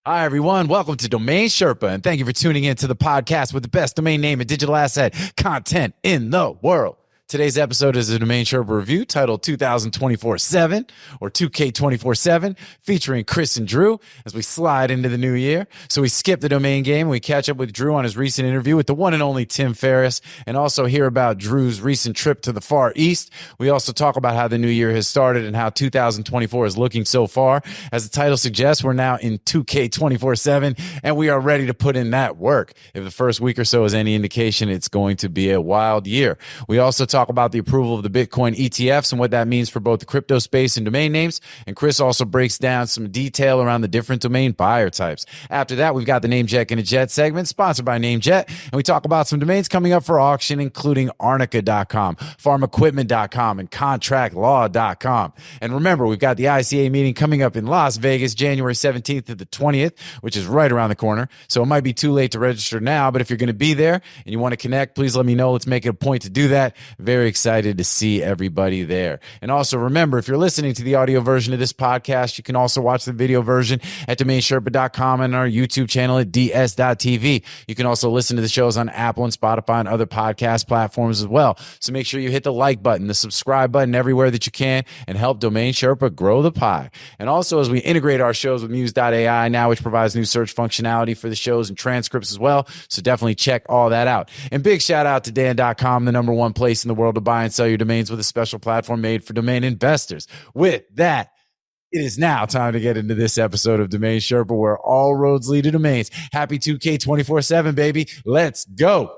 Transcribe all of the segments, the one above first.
Hi, everyone. Welcome to Domain Sherpa, and thank you for tuning in to the podcast with the best domain name and digital asset content in the world. Today's episode is a Domain Sherpa review titled 2024-7 or 2K24-7, featuring Chris and Drew as we slide into the new year. So we skip the domain game and we catch up with Drew on his recent interview with the one and only Tim Ferriss, and also hear about Drew's recent trip to the Far East. We also talk about how the new year has started and how 2024 is looking so far. As the title suggests, we're now in 2K24-7 and we are ready to put in that work. If the first week or so is any indication, it's going to be a wild year. We also talk about the approval of the Bitcoin ETFs and what that means for both the crypto space and domain names. And Chris also breaks down some detail around the different domain buyer types. After that, we've got the NameJetGonnaJet segment sponsored by NameJet. And we talk about some domains coming up for auction, including Arnica.com, FarmEquipment.com, and ContractLaw.com. And remember, we've got the ICA meeting coming up in Las Vegas, January 17th to the 20th, which is right around the corner. So it might be too late to register now, but if you're going to be there and you want to connect, please let me know. Let's make it a point to do that. Very excited to see everybody there. And also remember, if you're listening to the audio version of this podcast, you can also watch the video version at DomainSherpa.com and our YouTube channel at ds.tv. You can also listen to the shows on Apple and Spotify and other podcast platforms as well. So make sure you hit the like button, the subscribe button everywhere that you can, and help Domain Sherpa grow the pie. And also, as we integrate our shows with Muse.ai now, which provides new search functionality for the shows and transcripts as well. So definitely check all that out. And big shout out to Dan.com, the number one place in the world to buy and sell your domains with a special platform made for domain investors. With that, it is now time to get into this episode of Domain Sherpa, where all roads lead to domains. Happy 2K24-7, baby. Let's go.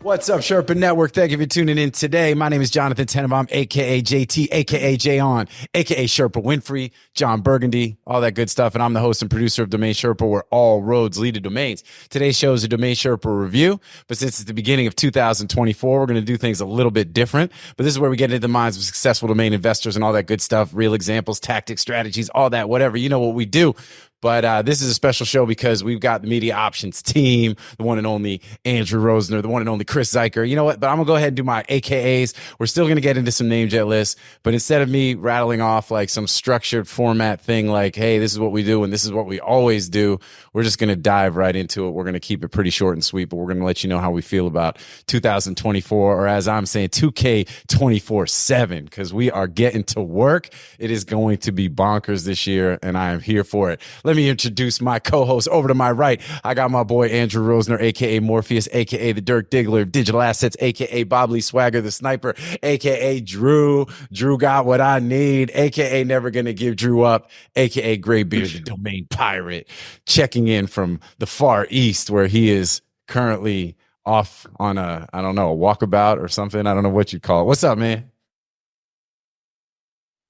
What's up, Sherpa Network? Thank you for tuning in today. My name is Jonathan Tenenbaum, a.k.a. JT, a.k.a. J-On, a.k.a. Sherpa Winfrey, John Burgundy, all that good stuff. And I'm the host and producer of Domain Sherpa, where all roads lead to domains. Today's show is a Domain Sherpa review, but since it's the beginning of 2024, we're going to do things a little bit different. But this is where we get into the minds of successful domain investors and all that good stuff, real examples, tactics, strategies, all that, whatever. You know what we do. But this is a special show because we've got the MediaOptions team, the one and only Andrew Rosner, the one and only Chris Zeiker. You know what? But I'm going to go ahead and do my AKAs. We're still going to get into some NameJet lists. But instead of me rattling off like some structured format thing like, hey, this is what we do and this is what we always do, we're just going to dive right into it. We're going to keep it pretty short and sweet, but we're going to let you know how we feel about 2024, or as I'm saying, 2K24-7, because we are getting to work. It is going to be bonkers this year, and I am here for it. Let me introduce my co-host. Over to my right, I got my boy Andrew Rosner, a.k.a. Morpheus, a.k.a. the Dirk Diggler of Digital Assets, a.k.a. Bob Lee Swagger, the Sniper, a.k.a. Drew. Drew got what I need, a.k.a. Never Gonna Give Drew Up, a.k.a. Graybeard, the Domain Pirate, checking in from the Far East, where he is currently off on a walkabout or something. I don't know what you call it. What's up, man?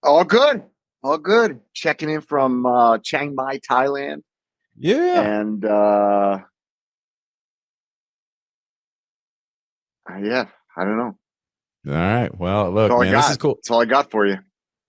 All good. All good. Checking in from Chiang Mai, Thailand. Yeah. And yeah, I don't know. All right. Well, look, man, this is cool. That's all I got for you.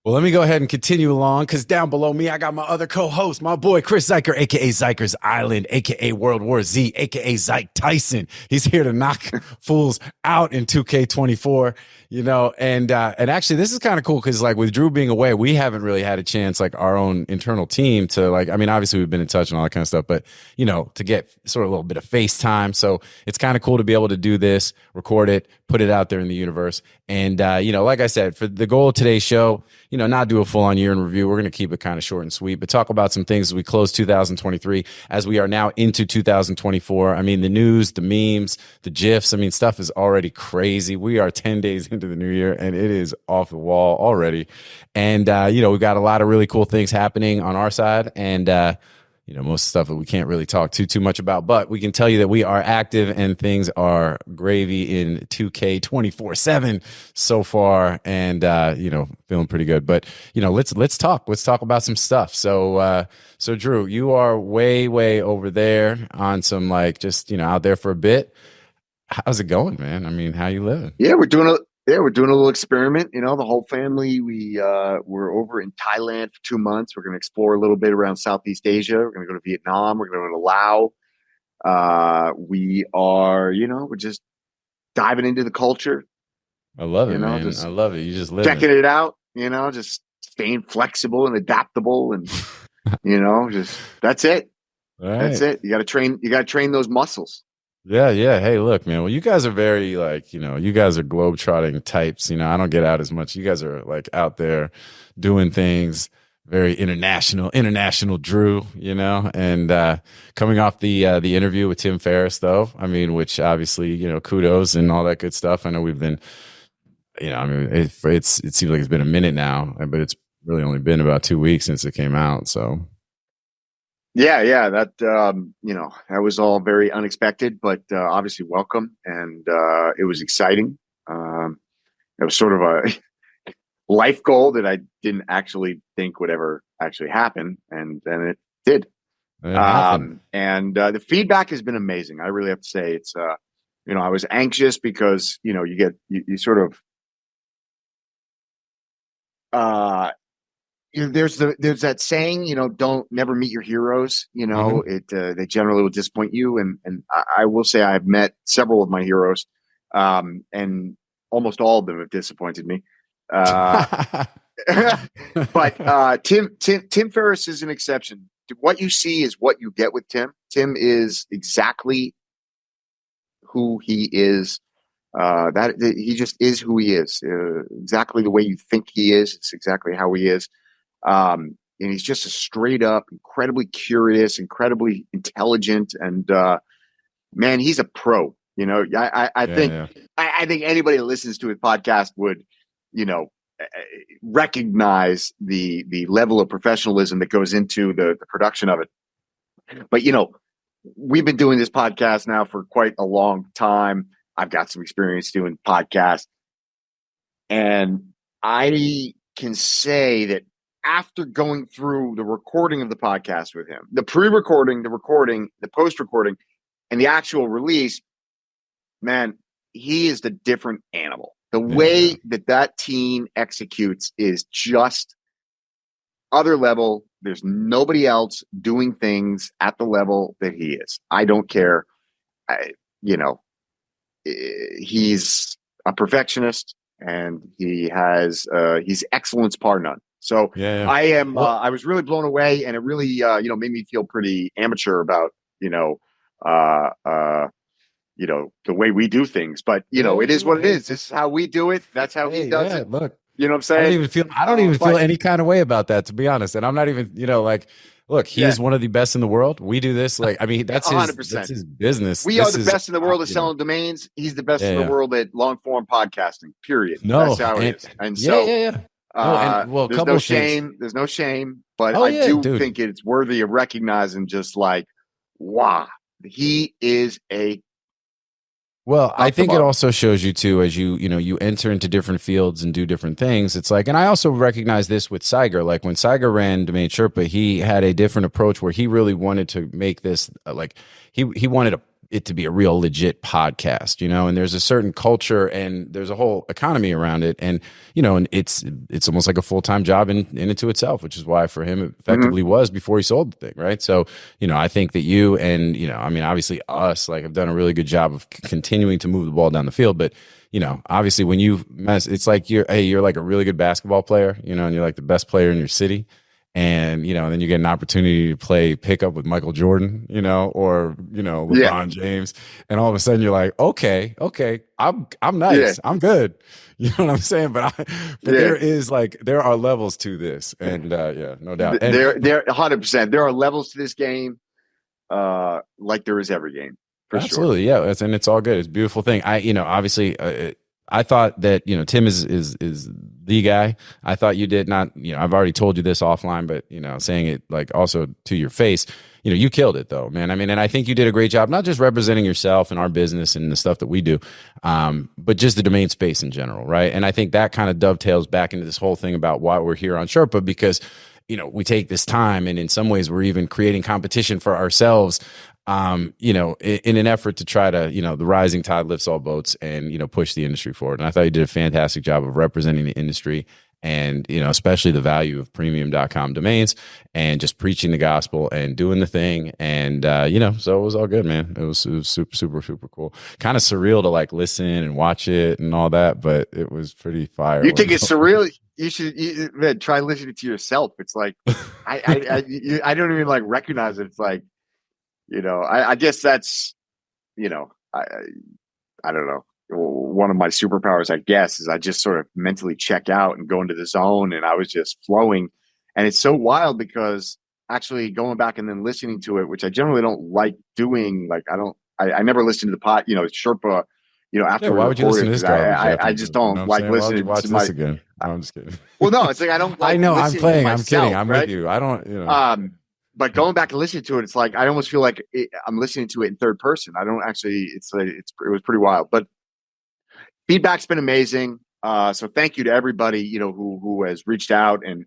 Well, let me go ahead and continue along, because down below me, I got my other co-host, my boy Chris Zeiker, a.k.a. Zeiker's Island, a.k.a. World War Z, a.k.a. Zyke Tyson. He's here to knock fools out in 2K24, you know, and actually this is kind of cool because, like, with Drew being away, we haven't really had a chance, like, our own internal team to, like, I mean, obviously we've been in touch and all that kind of stuff, but, you know, to get sort of a little bit of FaceTime. So it's kind of cool to be able to do this, record it, put it out there in the universe. And, you know, like I said, for the goal of today's show, you know, not do a full-on year in review. We're going to keep it kind of short and sweet, but talk about some things as we close 2023, as we are now into 2024. I mean, the news, the memes, the GIFs, I mean, stuff is already crazy. We are 10 days into the new year, and it is off the wall already. And, you know, we've got a lot of really cool things happening on our side, and, you know, most stuff that we can't really talk too much about, but we can tell you that we are active and things are gravy in 2K24-7 so far, and you know, feeling pretty good. But you know, let's talk about some stuff. So Drew, you are way over there on some, like, just, you know, out there for a bit. How's it going, man? I mean, how you living? Yeah, we're doing Yeah, we're doing a little experiment. You know, the whole family. We're over in Thailand for 2 months. We're going to explore a little bit around Southeast Asia. We're going to go to Vietnam. We're going to go to Laos. We are, we're just diving into the culture. I love it, man. Just I love it. You just live checking it out. Just staying flexible and adaptable, and just that's it. Right. That's it. You got to train. You got to train those muscles. Yeah, yeah. Hey, look, man. Well, you guys are very you guys are globetrotting types. I don't get out as much. You guys are like out there doing things very international Drew, and coming off the interview with Tim Ferriss, though, I mean, which obviously, kudos and all that good stuff. I know we've been, it seems like it's been a minute now, but it's really only been about 2 weeks since it came out. So. Yeah, that that was all very unexpected, but obviously welcome, and it was exciting. It was sort of a life goal that I didn't actually think would ever actually happen, and then it did. And the feedback has been amazing. I really have to say, it's I was anxious because you sort of there's that saying, don't never meet your heroes. They generally will disappoint you, and I will say I've met several of my heroes, and almost all of them have disappointed me. But Tim Ferriss is an exception. What you see is what you get with Tim. Tim is exactly who he is. He just is who he is. Exactly the way you think he is. It's exactly how he is. And he's just a straight up, incredibly curious, incredibly intelligent, and man, he's a pro. I think anybody that listens to his podcast would, recognize the level of professionalism that goes into the production of it. But we've been doing this podcast now for quite a long time. I've got some experience doing podcasts, and I can say that after going through the recording of the podcast with him, the pre-recording, the recording, the post-recording, and the actual release, man, he is the different animal. The way that team executes is just other level. There's nobody else doing things at the level that he is. I don't care. He's a perfectionist, and he's excellence par none. So I am. I was really blown away, and it really, made me feel pretty amateur about, the way we do things. But it is what it is. This is how we do it. That's how he does it. Look, you know what I'm saying? I don't even feel any kind of way about that, to be honest. And I'm not even, look, he is one of the best in the world. We do this. That's 100%. That's his business. We are the best in the world at selling domains. He's the best in the world at long form podcasting, period. That's how it is. And so, there's no shame. There's no shame, but I do think it's worthy of recognizing, just like, wow, he is a. Well, I think it also shows you too, as you enter into different fields and do different things. It's like, and I also recognize this with Saiger. Like when Saiger ran DomainSherpa, he had a different approach where he really wanted to make this he wanted it to be a real legit podcast, and there's a certain culture and there's a whole economy around it. And, and it's almost like a full-time job in and to itself, which is why for him it effectively was before he sold the thing. Right. So, I think that you and, obviously us, have done a really good job of continuing to move the ball down the field. But, obviously when you it's like you're like a really good basketball player, and you're like the best player in your city. And, then you get an opportunity to play pickup with Michael Jordan, or, LeBron James. And all of a sudden you're like, okay, I'm nice. Yeah. I'm good. You know what I'm saying? But there are levels to this. And no doubt. And there 100%. There are levels to this game, like there is every game. For absolutely. Sure. Yeah. And it's all good. It's a beautiful thing. Obviously, I thought that, Tim is the guy. I thought you did not, I've already told you this offline, but, saying it also to your face, you killed it though, man. I mean, and I think you did a great job, not just representing yourself and our business and the stuff that we do, but just the domain space in general. Right. And I think that kind of dovetails back into this whole thing about why we're here on Sherpa, because, we take this time and in some ways we're even creating competition for ourselves you know, in an effort to try to, you know, the rising tide lifts all boats and, you know, push the industry forward. And I thought you did a fantastic job of representing the industry and, you know, especially the value of premium.com domains and just preaching the gospel and doing the thing. And, you know, so it was all good, man. It was super cool. Kind of surreal to like listen and watch it and all that, but it was pretty fire. You think it's surreal? You should man, try listening to yourself. It's like, I don't even like recognize it. It's like, you know, I guess that's, you know, I don't know. One of my superpowers, I guess, is I just sort of mentally check out and go into the zone, and I was just flowing. And it's so wild because actually going back and then listening to it, which I generally don't like doing. Like I never listen to the pot, you know, Sherpa, you know, after why would you listen to this garbage? I just don't like listening watch to this again. No, I'm just kidding. Well, no, it's like I don't. Like I know I'm playing. I'm kidding. I'm right? with you. I don't. You know. But going back and listening to it, it's like I almost feel like I'm listening to it in third person. I don't actually. It's like it was pretty wild, but feedback's been amazing. So thank you to everybody, you know, who has reached out and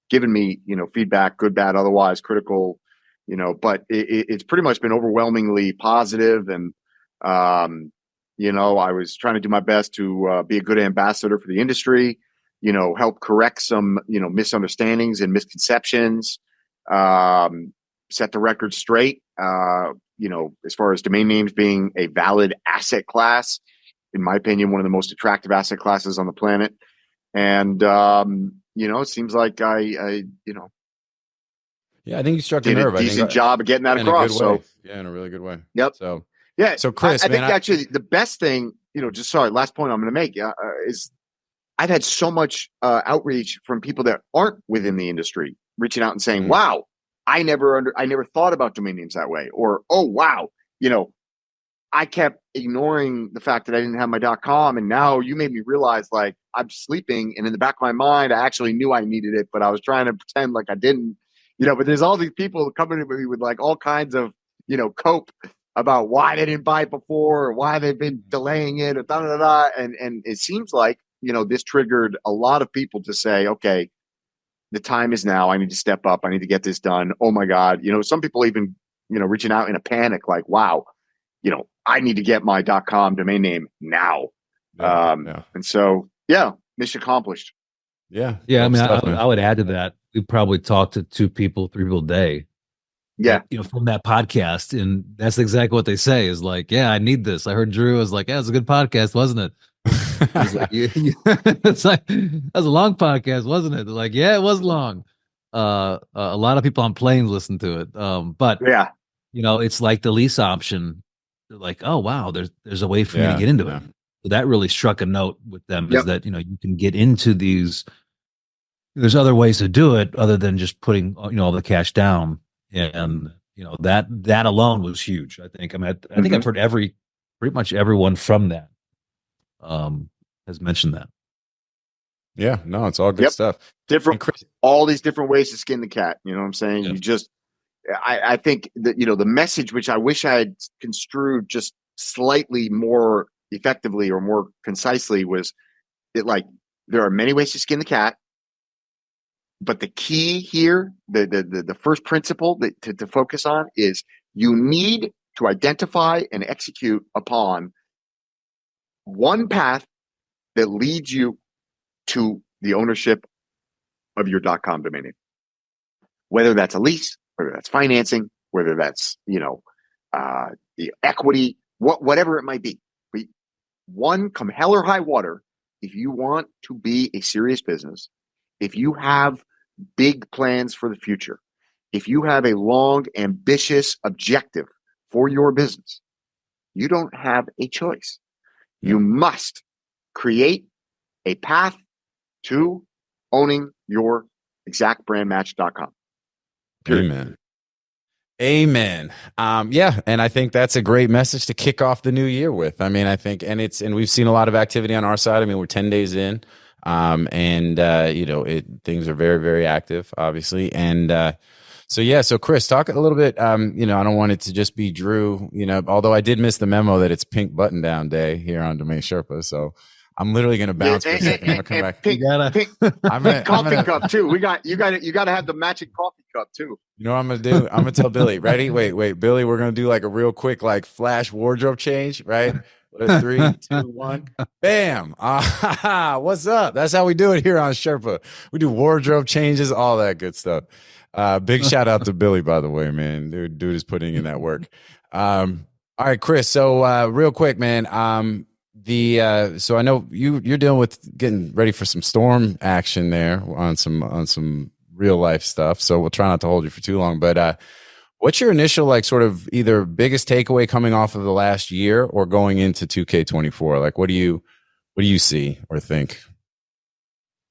given me, you know, feedback, good, bad, otherwise, critical, you know. But it's pretty much been overwhelmingly positive, and you know, I was trying to do my best to be a good ambassador for the industry, you know, help correct some, you know, misunderstandings and misconceptions, set the record straight, you know, as far as domain names being a valid asset class, in my opinion, one of the most attractive asset classes on the planet. And, you know, it seems like I you know, yeah, I think you struck a did nerve. a decent job of getting that across. So yeah, in a really good way. Yep. So yeah. So Chris, I think actually the best thing, you know, just sorry, last point I'm going to make is I've had so much outreach from people that aren't within the industry, reaching out and saying, "Wow, I never thought about domain names that way," or "Oh, wow, you know, I kept ignoring the fact that I didn't have my .com, and now you made me realize like I'm sleeping, and in the back of my mind, I actually knew I needed it, but I was trying to pretend like I didn't, you know." But there's all these people coming to me with like all kinds of, you know, cope about why they didn't buy it before or why they've been delaying it or da da da. And it seems like, you know, this triggered a lot of people to say, okay, the time is now. I need to step up. I need to get this done. Oh my God. You know, some people even, you know, reaching out in a panic, like, wow, you know, I need to get my .com domain name now. And so, yeah, mission accomplished. Yeah. I mean, I would add to that. We probably talked to 2 people, 3 people a day. Yeah. You know, from that podcast. And that's exactly what they say is like, yeah, I need this. I heard Drew was like, yeah, it's a good podcast, wasn't it? He's like, it's like, that was a long podcast, wasn't it? They're like, yeah, it was long. A lot of people on planes listen to it. But yeah, you know, it's like the lease option. They're like, oh wow, there's a way for me to get into it. So that really struck a note with them is that, you know, you can get into these. There's other ways to do it other than just putting, you know, all the cash down. And, you know, that alone was huge. I think. I mean, I think I've heard pretty much everyone from that has mentioned that. Yeah, no, it's all good stuff. Different, all these different ways to skin the cat. You know what I'm saying? You just, I think that, you know, the message, which I wish I had construed just slightly more effectively or more concisely, was it like there are many ways to skin the cat. But the key here, the first principle that to focus on is you need to identify and execute upon one path that leads you to the ownership of your .com domain name. Whether that's a lease, whether that's financing, whether that's, you know, the equity, whatever it might be. But one, come hell or high water, if you want to be a serious business, if you have big plans for the future, if you have a long, ambitious objective for your business, you don't have a choice. You must create a path to owning your exactbrandmatch.com. Amen. Yeah, and I think that's a great message to kick off the new year with. I mean, I think, and we've seen a lot of activity on our side. I mean, we're 10 days in. And you know, things are very, very active, obviously. And so Chris, talk a little bit. You know, I don't want it to just be Drew, you know, although I did miss the memo that it's pink button down day here on Domain Sherpa. So I'm literally gonna bounce for a second. I'm gonna come back. Pink, I'm gonna coffee cup too. You got to have the matching coffee cup too. You know what I'm gonna do? I'm gonna tell Billy. Ready? Wait, Billy. We're gonna do like a real quick like flash wardrobe change. Right? 3, 2, 1. Bam! What's up? That's how we do it here on Sherpa. We do wardrobe changes, all that good stuff. Big shout out to Billy, by the way, man. Dude is putting in that work. All right, Chris. So real quick, man. So I know you're dealing with getting ready for some storm action there on some real life stuff. So we'll try not to hold you for too long. But what's your initial like sort of either biggest takeaway coming off of the last year or going into 2K24? Like what do you see or think?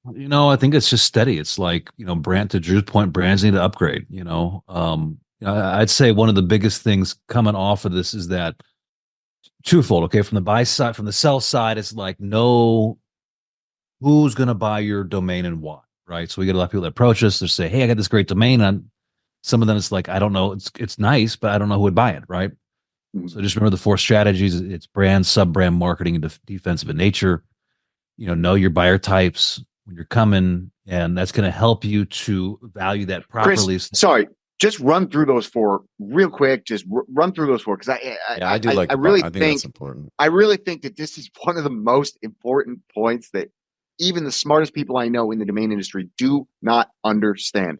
I think it's just steady. It's like, to Drew's point, brands need to upgrade, I'd say one of the biggest things coming off of this is that twofold. Okay. From the buy side, from the sell side, it's like, know who's going to buy your domain and why, right? So we get a lot of people that approach us. They say, hey, I got this great domain. And some of them, it's like, I don't know. It's nice, but I don't know who would buy it. Right. Mm-hmm. So just remember the 4 strategies. It's brand, sub-brand, marketing, and defensive in nature. Know your buyer types when you're coming, and that's going to help you to value that properly. Chris, sorry, just run through those 4 real quick. Just run through those 4 because I think that's important. I really think that this is one of the most important points that even the smartest people I know in the domain industry do not understand.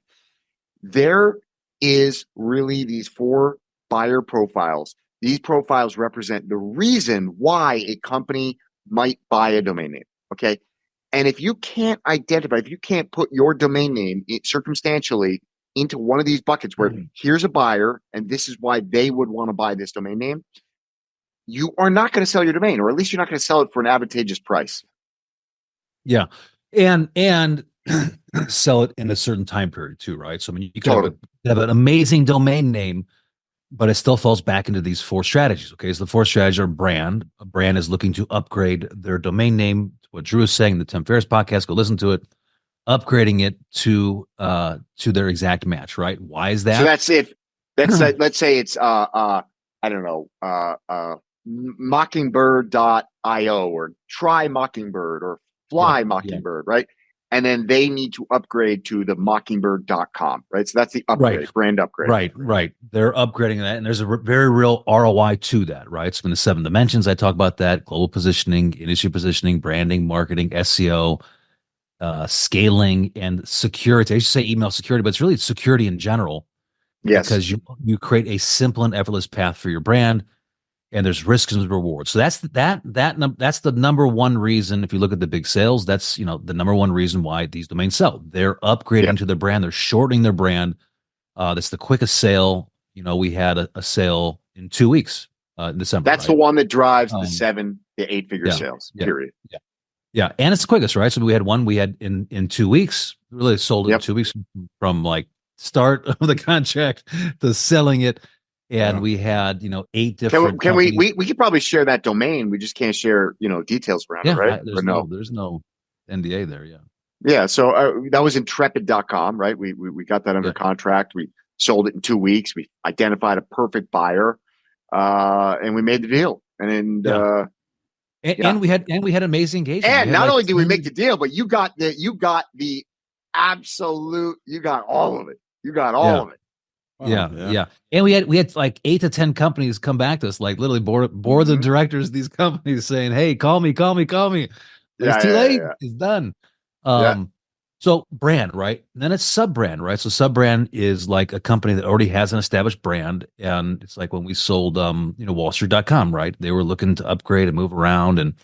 There is really these 4 buyer profiles. These profiles represent the reason why a company might buy a domain name. Okay. And if you can't identify, if you can't put your domain name circumstantially into one of these buckets where here's a buyer and this is why they would want to buy this domain name, you are not going to sell your domain, or at least you're not going to sell it for an advantageous price. Yeah. And sell it in a certain time period too, right? So I mean, you could have an amazing domain name, but it still falls back into these 4 strategies. Okay. So the 4 strategies are brand. A brand is looking to upgrade their domain name. What Drew is saying, the Tim Ferriss podcast, go listen to it, upgrading it to their exact match, right? Why is that? So that's if let's say it's I don't know, mockingbird.io or try Mockingbird or fly Mockingbird, right? And then they need to upgrade to the mockingbird.com, right? So that's the upgrade, brand upgrade. Right. They're upgrading that. And there's a very real ROI to that, right? So in the 7 dimensions, I talk about that: global positioning, industry positioning, branding, marketing, SEO, scaling, and security. I used to say email security, but it's really security in general. Yes. Because you create a simple and effortless path for your brand, and there's risks and rewards. So that's the number one reason. If you look at the big sales, that's the number one reason why these domains sell. They're upgrading to their brand. They're shortening their brand. That's the quickest sale. We had a sale in 2 weeks in December. That's the one that drives the 7 to 8 figure sales. Period. Yeah, and it's the quickest, right? So we had in 2 weeks. Really sold it in 2 weeks from like start of the contract to selling it. And we had, 8 different. Can we could probably share that domain. We just can't share, details around it, right? There's no NDA there. Yeah. Yeah. So that was intrepid.com, right? We got that under contract. We sold it in 2 weeks. We identified a perfect buyer, and we made the deal. And we had amazing engagement. And not only did we make the deal, but you got the absolute, you got all of it. You got all of it. Yeah. And we had like 8 to 10 companies come back to us, like literally boards of directors of these companies saying, hey, call me. It's too late. It's done. So brand, right? And then it's sub-brand, right? So sub-brand is like a company that already has an established brand. And it's like when we sold, wallstreet.com, right? They were looking to upgrade and move around. And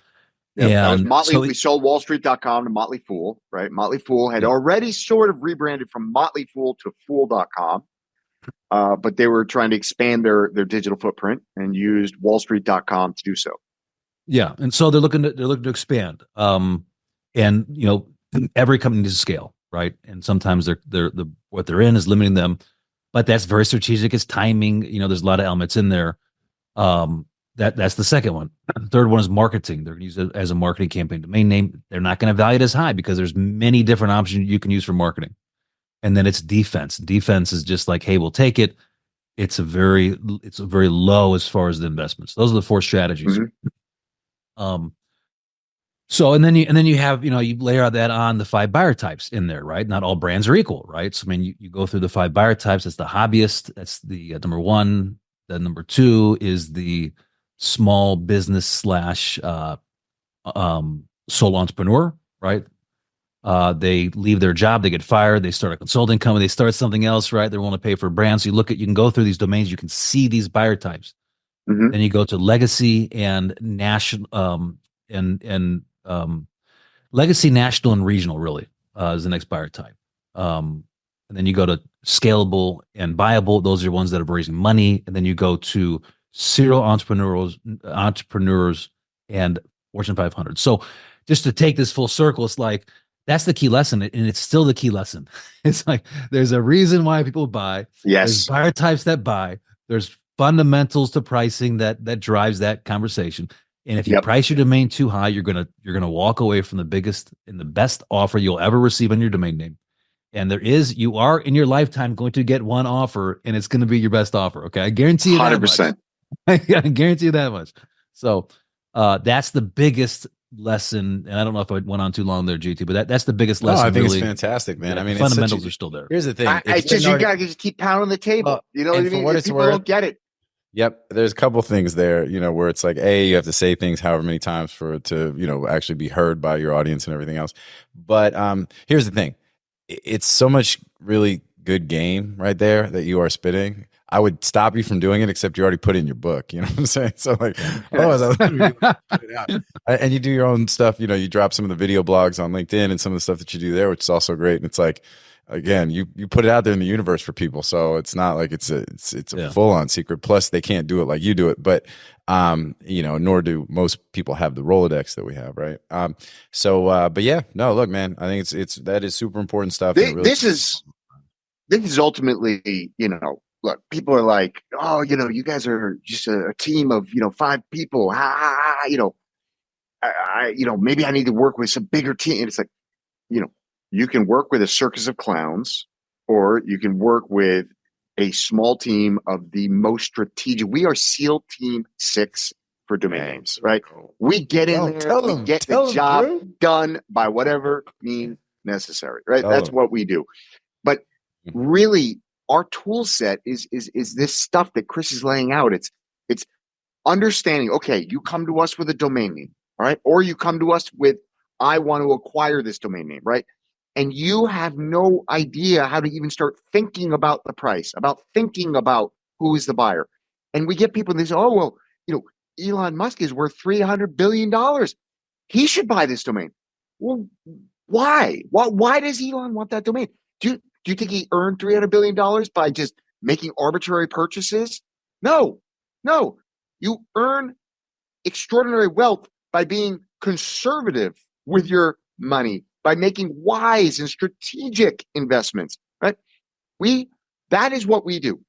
that was Motley. So we sold wallstreet.com to Motley Fool, right? Motley Fool had already sort of rebranded from Motley Fool to Fool.com. But they were trying to expand their digital footprint and used wallstreet.com to do so. Yeah. And so they're looking to expand. And every company needs to scale, right? And sometimes what they're in is limiting them, but that's very strategic. It's timing. There's a lot of elements in there. That's the second one. The third one is marketing. They're going to use it as a marketing campaign domain name. They're not going to value it as high because there's many different options you can use for marketing. And then it's defense. Defense is just like, hey, we'll take it. It's a very low as far as the investments. Those are the 4 strategies. So and then you have, you layer that on the 5 buyer types in there, right? Not all brands are equal, right? So I mean, you go through the 5 buyer types. That's the hobbyist. That's the number one. The number two is the small business slash sole entrepreneur, right? They leave their job, they get fired, they start a consulting company, they start something else, right? They want to pay for brands. So you can go through these domains, you can see these buyer types. Mm-hmm. Then you go to legacy and national, and legacy, national, and regional. Really, is the next buyer type. And then you go to scalable and buyable. Those are ones that are raising money. And then you go to serial entrepreneurs, and Fortune 500. So just to take this full circle, it's like that's the key lesson, and it's still the key lesson. It's like there's a reason why people buy. Yes. There's buyer types that buy. There's fundamentals to pricing that drives that conversation. And if you price your domain too high, you're gonna walk away from the biggest and the best offer you'll ever receive on your domain name. And you are in your lifetime going to get one offer, and it's going to be your best offer. Okay, I guarantee you 100%. I guarantee you that much. So that's the biggest lesson. And I don't know if I went on too long there, GT, but that's the biggest lesson. I think really. It's fantastic, man. Yeah, I mean, fundamentals are still there. Here's the thing: it's just you got to just keep pounding the table. You know what I mean? What it's people worth, don't get it. Yep. There's a couple things there, where it's like, you have to say things however many times for it to, actually be heard by your audience and everything else. But here's the thing. It's so much really good game right there that you are spitting. I would stop you from doing it, except you already put it in your book. You know what I'm saying? So like, otherwise, put it out. And you do your own stuff. You drop some of the video blogs on LinkedIn and some of the stuff that you do there, which is also great. And it's like, again, you put it out there in the universe for people, so it's not like it's a full on secret. Plus, they can't do it like you do it, but nor do most people have the Rolodex that we have, right? But yeah, no, look, man, I think that is super important stuff. This is ultimately, look, people are like, oh, you guys are just a team of 5 people. Maybe I need to work with some bigger team. And it's like, you can work with a circus of clowns, or you can work with a small team of the most strategic. We are SEAL Team 6 for domain names, right? We get in there, we get the job done by whatever means necessary, right? That's what we do. But really, our tool set is this stuff that Chris is laying out. It's understanding, okay, you come to us with a domain name, all right? Or you come to us with, I want to acquire this domain name, right? And you have no idea how to even start thinking about the price, about thinking about who is the buyer. And we get people and they say, oh, well, Elon Musk is worth $300 billion. He should buy this domain. Well, why? Why does Elon want that domain? Do you think he earned $300 billion by just making arbitrary purchases? No. You earn extraordinary wealth by being conservative with your money, by making wise and strategic investments, right? That is what we do.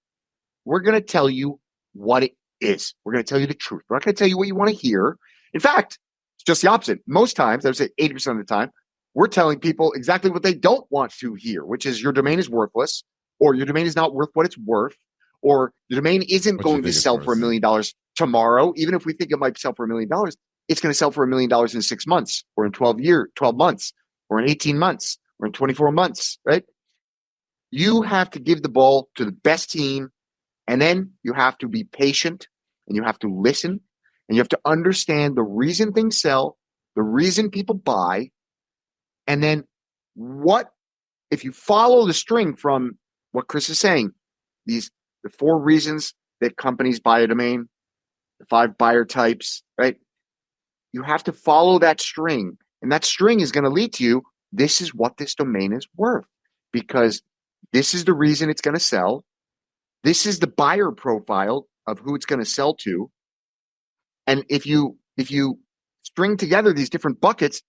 We're going to tell you what it is. We're going to tell you the truth. We're not going to tell you what you want to hear. In fact, it's just the opposite. Most times, I would say 80% of the time, we're telling people exactly what they don't want to hear, which is your domain is worthless, or your domain is not worth what it's worth, or your domain isn't going to sell for $1 million tomorrow. Even if we think it might sell for $1 million, it's going to sell for $1 million in 6 months, or in 12 months, or in 18 months, or in 24 months, right? You have to give the ball to the best team, and then you have to be patient, and you have to listen, and you have to understand the reason things sell, the reason people buy, and then if you follow the string from what Chris is saying, the 4 reasons that companies buy a domain, the 5 buyer types, right? You have to follow that string, and that string is going to lead to you. This is what this domain is worth, because this is the reason it's going to sell. This is the buyer profile of who it's going to sell to. And if you string together these different buckets,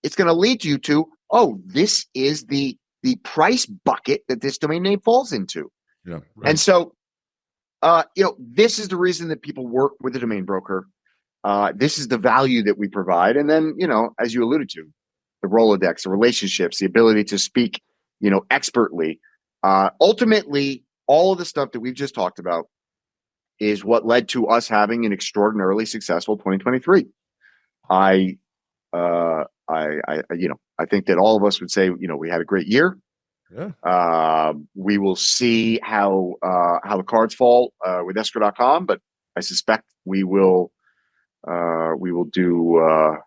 it's going to lead you to, oh, this is the price bucket that this domain name falls into. Yeah, right. And so, this is the reason that people work with a domain broker. This is the value that we provide. And then, as you alluded to, the Rolodex, the relationships, the ability to speak, expertly. Ultimately, all of the stuff that we've just talked about is what led to us having an extraordinarily successful 2023. I I think that all of us would say, we had a great year. Yeah. We will see how the cards fall with escrow.com, but I suspect we will do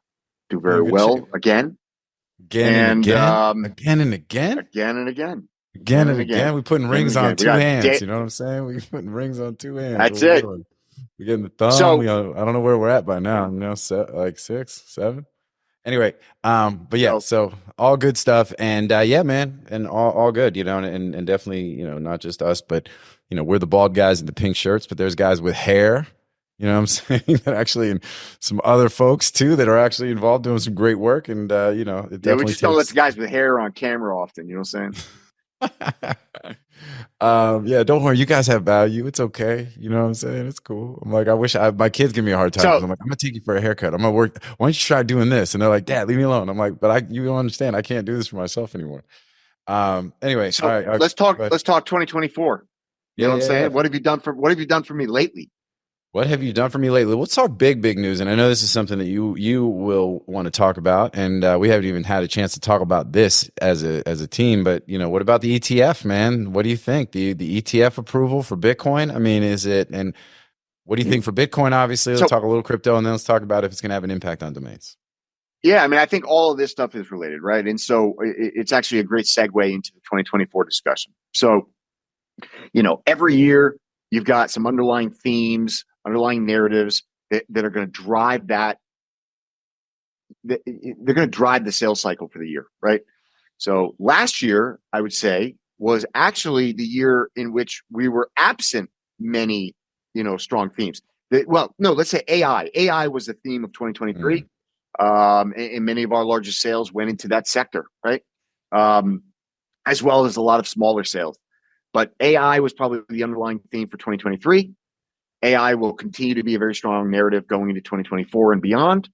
very well shape. again. Again and again. Again and again. Again and again. Again and again. We're putting rings on two hands. You know what I'm saying? We're putting rings on two hands. That's it. We're getting the thumb. So, I don't know where we're at by now. Like 6, 7. Anyway, but yeah, so all good stuff, and yeah, man, and all good, and definitely, not just us, but we're the bald guys in the pink shirts, but there's guys with hair, what I'm saying, that actually, and some other folks too that are actually involved doing some great work, and it definitely we just don't let the guys with hair on camera often. You know what I'm saying? Yeah, don't worry, you guys have value. It's okay. You know what I'm saying? It's cool. I'm like, I wish my kids give me a hard time. I'm like, I'm gonna take you for a haircut. I'm gonna work. Why don't you try doing this? And they're like, Dad, leave me alone. I'm like, but you don't understand. I can't do this for myself anymore. Anyway, so all right, let's talk 2024. You know what I'm saying? Yeah. What have you done for me lately? What have you done for me lately? Let's talk big news. And I know this is something that you will want to talk about. And we haven't even had a chance to talk about this as a team. But, what about the ETF, man? What do you think? The ETF approval for Bitcoin? I mean, is it? And what do you think for Bitcoin? Obviously, let's talk a little crypto, and then let's talk about if it's going to have an impact on domains. Yeah, I mean, I think all of this stuff is related, right? And so it's actually a great segue into the 2024 discussion. So, every year you've got some underlying themes, underlying narratives that are going to drive that. They're going to drive the sales cycle for the year, right? So last year, I would say, was actually the year in which we were absent many, strong themes. Let's say AI. AI was the theme of 2023. And many of our largest sales went into that sector, right? As well as a lot of smaller sales. But AI was probably the underlying theme for 2023. AI will continue to be a very strong narrative going into 2024 and beyond.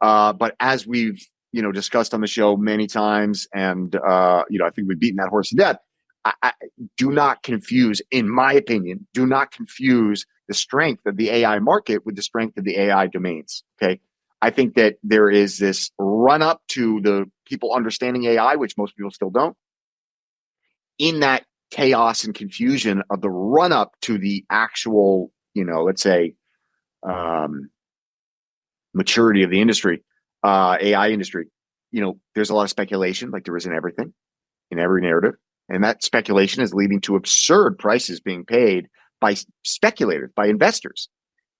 But as we've discussed on the show many times, and I think we've beaten that horse to death. I do not confuse, in my opinion, the strength of the AI market with the strength of the AI domains. Okay, I think that there is this run up to the people understanding AI, which most people still don't. In that chaos and confusion of the run up to the actual, let's say, maturity of the industry, AI industry, there's a lot of speculation, like there is in everything, in every narrative. And that speculation is leading to absurd prices being paid by speculators, by investors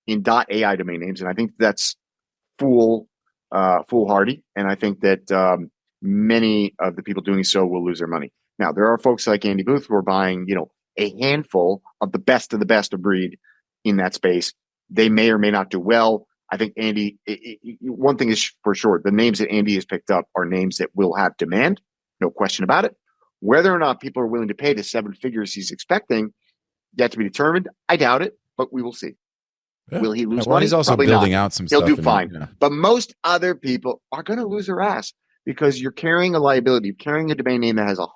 in .ai domain names. And I think that's foolhardy. And I think that many of the people doing so will lose their money. Now, there are folks like Andy Booth who are buying, a handful of the best of breed in that space. They may or may not do well. I think Andy, one thing is for sure, the names that Andy has picked up are names that will have demand, no question about it. Whether or not people are willing to pay the 7 figures he's expecting, yet to be determined. I doubt it, but we will see. Yeah. Will he lose money? He's also Probably building not. out some He'll stuff. do fine. But most other people are going to lose their ass because you're carrying a liability. You're carrying a domain name that has a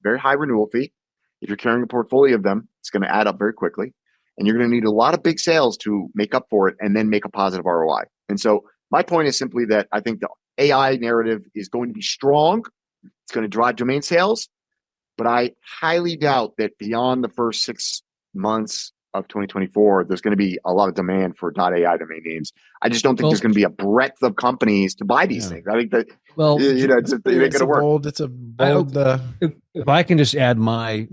very high renewal fee. If you're carrying a portfolio of them, it's going to add up very quickly. And you're going to need a lot of big sales to make up for it and then make a positive ROI. And so my point is simply that I think the AI narrative is going to be strong. It's going to drive domain sales. But I highly doubt that beyond the first 6 months of 2024, there's going to be a lot of demand for .ai domain names. I just don't think there's going to be a breadth of companies to buy these things. I think that it's a bold. It's a bold. If I can just add my,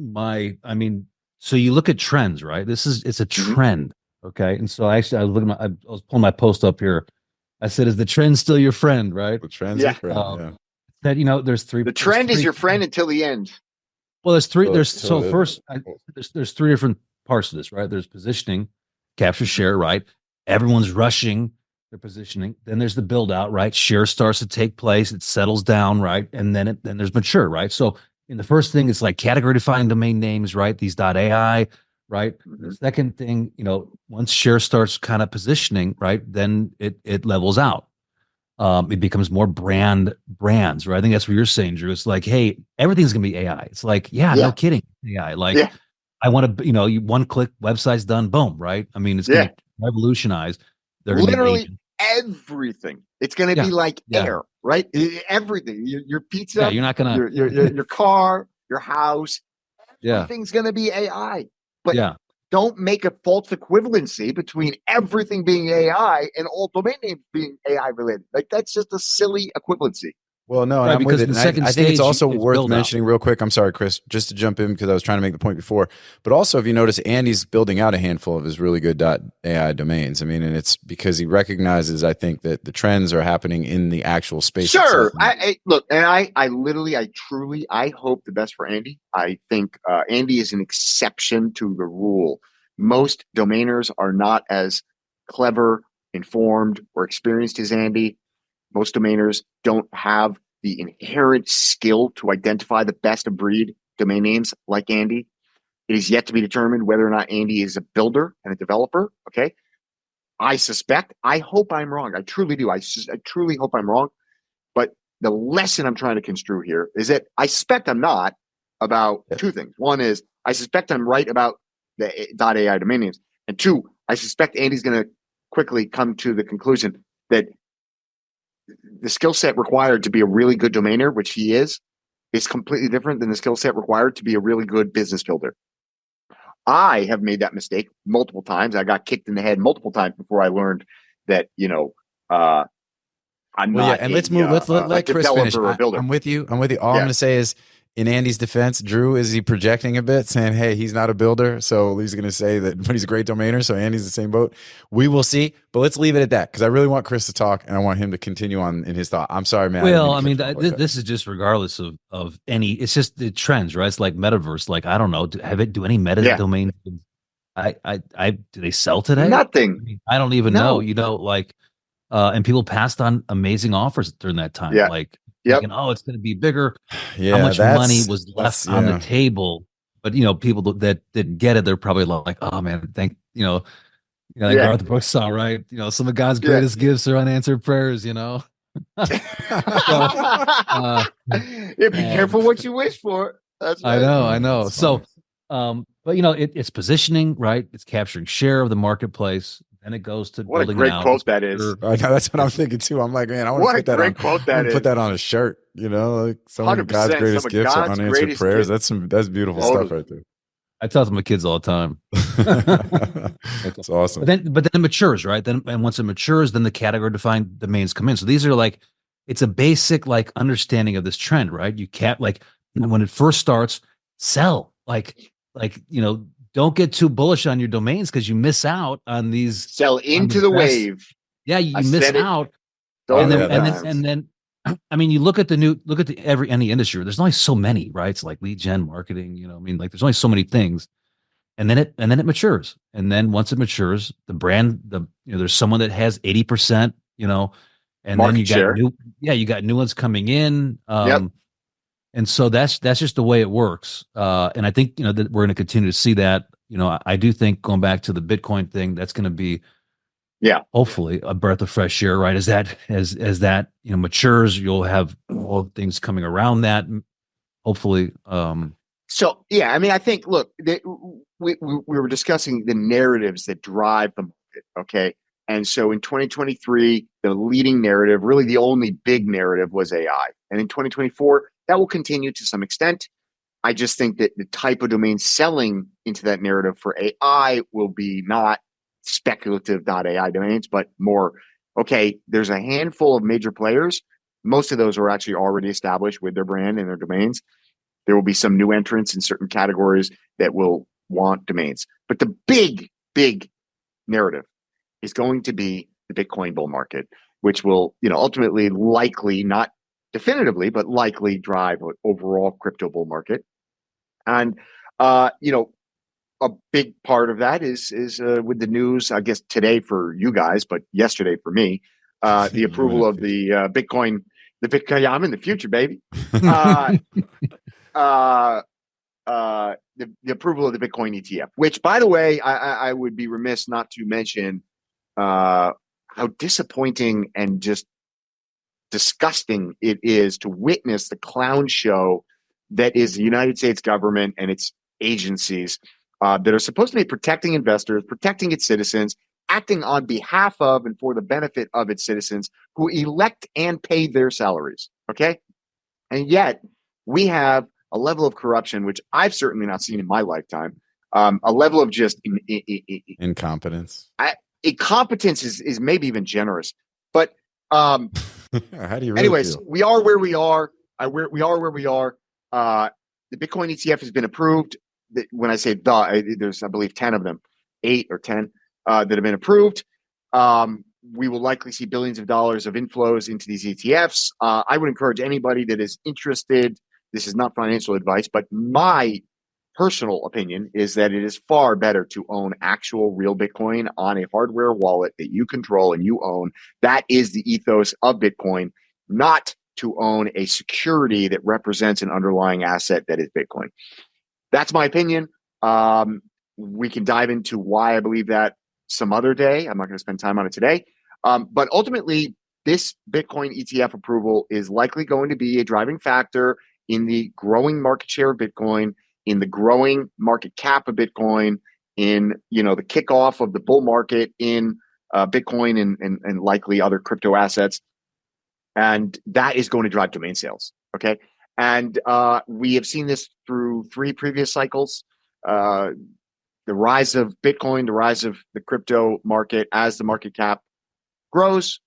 I mean, so you look at trends, right? It's a trend, okay? And so I was pulling my post up here. I said, "Is the trend still your friend?" Right? The trend's your friend. That there's 3. The trend is your friend until the end. Well, there's 3. There's 3 different parts of this, right? There's positioning, capture share, right? Everyone's rushing their positioning. Then there's the build out, right? Share starts to take place, it settles down, right? And then there's mature, right? So in the first thing, it's like category defining domain names, right? These .ai, right? The second thing, once share starts kind of positioning, right? Then it levels out. It becomes more brands, right? I think that's what you're saying, Drew. It's like, hey, everything's gonna be AI. It's like, no kidding, AI. Like, I want to, you one click, website's done, boom, right? I mean, it's gonna revolutionize. They're literally everything. It's going to be like air, right? Everything. Your pizza. Yeah, you're not going to your car, your house. Yeah. Everything's going to be AI. But yeah. don't make a false equivalency between everything being AI and all domain names being AI related. Like that's just a silly equivalency. Well, no, and I'm with it. And I think it's also worth mentioning real quick. I'm sorry, Chris, just to jump in because I was trying to make the point before. But also, if you notice, Andy's building out a handful of his really good .ai domains. I mean, and it's because he recognizes, I think, that the trends are happening in the actual space. Sure. Look, and I truly, I hope the best for Andy. I think Andy is an exception to the rule. Most domainers are not as clever, informed, or experienced as Andy. Most domainers don't have the inherent skill to identify the best of breed domain names like Andy. It is yet to be determined whether or not Andy is a builder and a developer. Okay. I hope I'm wrong. I truly do. I truly hope I'm wrong. But the lesson I'm trying to construe here is that I suspect I'm not about two things. One is I suspect I'm right about the .ai domain names. And two, I suspect Andy's going to quickly come to the conclusion that the skill set required to be a really good domainer, which he is completely different than the skill set required to be a really good business builder. I have made that mistake multiple times. I got kicked in the head multiple times before I learned that, I'm not. And let's move. Let Chris finish. I'm with you. All I'm going to say is, in Andy's defense, Drew, is he projecting a bit, saying, "Hey, he's not a builder," so he's going to say that, but he's a great domainer. So Andy's the same boat. We will see, but let's leave it at that because I really want Chris to talk and I want him to continue on in his thought. I'm sorry, man. Well, I mean, this is just regardless of any. It's just the trends, right? It's like metaverse. Like I don't know. Do any meta domain? Do they sell today? Nothing. I don't even know. And people passed on amazing offers during that time. Yeah. Like, thinking, it's going to be bigger. Yeah, how much money was left on the table? But people that didn't get it, they're probably like, "Oh man, like Garth Brooks song, right? Some of God's greatest gifts are unanswered prayers." Be careful what you wish for. That's right. I know. That's so, but it's positioning, right? It's capturing share of the marketplace. And it goes to what a great quote that is. I know, that's what I'm thinking too. I'm like, man, I want to put that on a shirt. Like some of God's greatest gifts are unanswered prayers. That's beautiful stuff right there. I tell my kids all the time. That's awesome. But then it matures, right? And once it matures, then the category defined domains come in. So these are like, it's a basic like understanding of this trend, right? You can't like when it first starts, sell don't get too bullish on your domains because you miss out on these. Sell into the wave. Yeah, you miss out. And then, I mean, you look at any industry. There's only so many, right? It's like lead gen marketing. There's only so many things, and then it matures. And then once it matures, the brand, there's someone that has 80%, and market then you got new ones coming in. And so that's just the way it works. And I think, that we're going to continue to see that. I do think going back to the Bitcoin thing, that's going to be, hopefully a breath of fresh air, right? As that matures, you'll have all things coming around that, hopefully. So, yeah, I mean, I think, look, we were discussing the narratives that drive the market, okay? And so in 2023, the leading narrative, really the only big narrative was AI. And in 2024, that will continue to some extent. I just think that the type of domain selling into that narrative for AI will be not speculative .ai domains, but more, okay, there's a handful of major players. Most of those are actually already established with their brand and their domains. There will be some new entrants in certain categories that will want domains. But the big narrative is going to be the Bitcoin bull market, which will, ultimately, likely, not definitively, but likely drive an overall crypto bull market. And, a big part of that is with the news, I guess today for you guys, but yesterday for me, the approval of the Bitcoin, I'm in the future, baby. The approval of the Bitcoin ETF, which, by the way, I would be remiss not to mention how disappointing and just disgusting it is to witness the clown show that is the United States government and its agencies that are supposed to be protecting investors, protecting its citizens, acting on behalf of and for the benefit of its citizens who elect and pay their salaries. Okay. And yet we have a level of corruption, which I've certainly not seen in my lifetime, a level of just incompetence. Incompetence is maybe even generous. But how do you really anyways, feel? we are where we are. We are where we are. The Bitcoin ETF has been approved. When I say there's, I believe, 10 of them, 8 or 10 that have been approved. We will likely see billions of dollars of inflows into these ETFs. I would encourage anybody that is interested. This is not financial advice, but my personal opinion is that it is far better to own actual real Bitcoin on a hardware wallet that you control and you own. That is the ethos of Bitcoin, not to own a security that represents an underlying asset that is Bitcoin. That's my opinion. We can dive into why I believe that some other day. I'm not going to spend time on it today. But ultimately, this Bitcoin ETF approval is likely going to be a driving factor in the growing market share of Bitcoin, in the growing market cap of Bitcoin, in the kickoff of the bull market in Bitcoin and likely other crypto assets. And that is going to drive domain sales. Okay. And we have seen this through 3 previous cycles. The rise of Bitcoin, the rise of the crypto market as the market cap grows.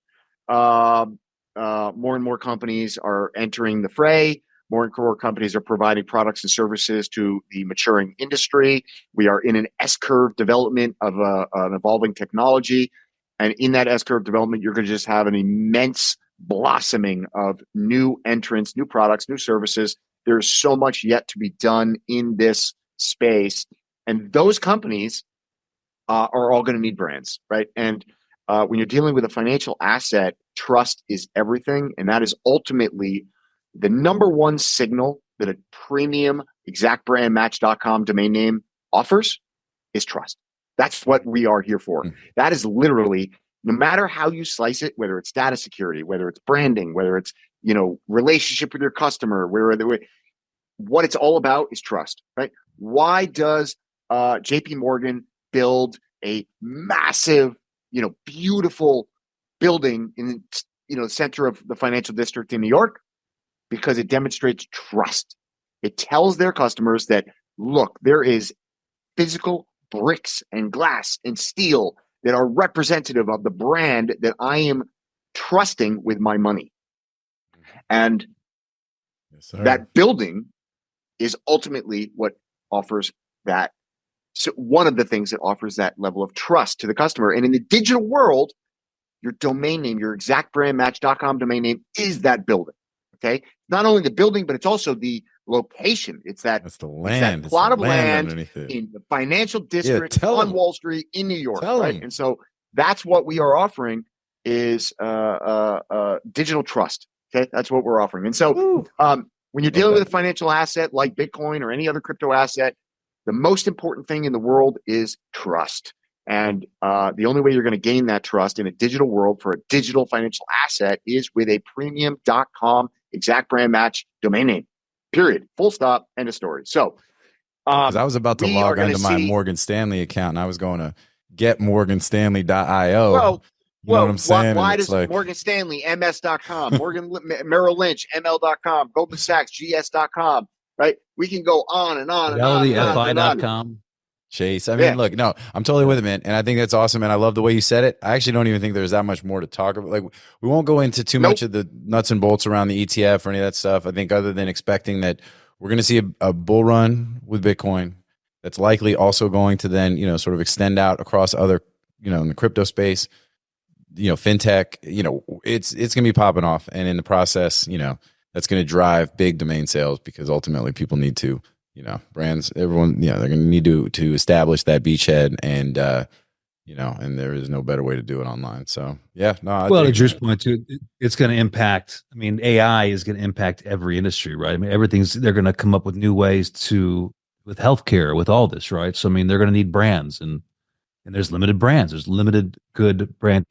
More and more companies are entering the fray. More and more companies are providing products and services to the maturing industry. We are in an S-curve development of an evolving technology. And in that S-curve development, you're going to just have an immense blossoming of new entrants, new products, new services. There's so much yet to be done in this space. And those companies are all going to need brands, right? And when you're dealing with a financial asset, trust is everything. And that is ultimately the number one signal that a premium exactbrandmatch.com domain name offers is trust. That's what we are here for. That is literally, no matter how you slice it, whether it's data security, whether it's branding, whether it's, relationship with your customer, what it's all about is trust, right? Why does JP Morgan build a massive, beautiful building in, the center of the financial district in New York? Because it demonstrates trust. It tells their customers that, look, there is physical bricks and glass and steel that are representative of the brand that I am trusting with my money. And that building is ultimately what offers that. So one of the things that offers that level of trust to the customer. And in the digital world, your domain name, your exactbrandmatch.com domain name is that building. Okay. Not only the building, but it's also the location. That's the land. It's that plot of land in the financial district on Wall Street in New York. Right. And so that's what we are offering is digital trust. Okay. That's what we're offering. And so when you're dealing with a financial asset like Bitcoin or any other crypto asset, the most important thing in the world is trust. And the only way you're going to gain that trust in a digital world for a digital financial asset is with a premium.com exact brand match domain name, period, full stop, end of story. So because I was about to log onto my Morgan Stanley account and I was going to get morganstanley.io. Well, you know what I'm saying? Why does Morgan Stanley, ms.com, Morgan Merrill Lynch, ml.com, Goldman Sachs, gs.com, right? We can go on and on and on. FI.com. Chase. I mean, look, no, I'm totally with it, man. And I think that's awesome. And I love the way you said it. I actually don't even think there's that much more to talk about. Like, we won't go into too much of the nuts and bolts around the ETF or any of that stuff. I think other than expecting that we're going to see a bull run with Bitcoin that's likely also going to then, sort of extend out across other, in the crypto space, fintech, it's going to be popping off. And in the process, that's going to drive big domain sales because ultimately people need to, brands, everyone, they're going to need to establish that beachhead and, and there is no better way to do it online. So, yeah, no. Well, to Drew's point too, it's going to impact, AI is going to impact every industry, right? They're going to come up with new ways with healthcare, with all this, right? So, they're going to need brands and And there's limited brands. There's limited good brand.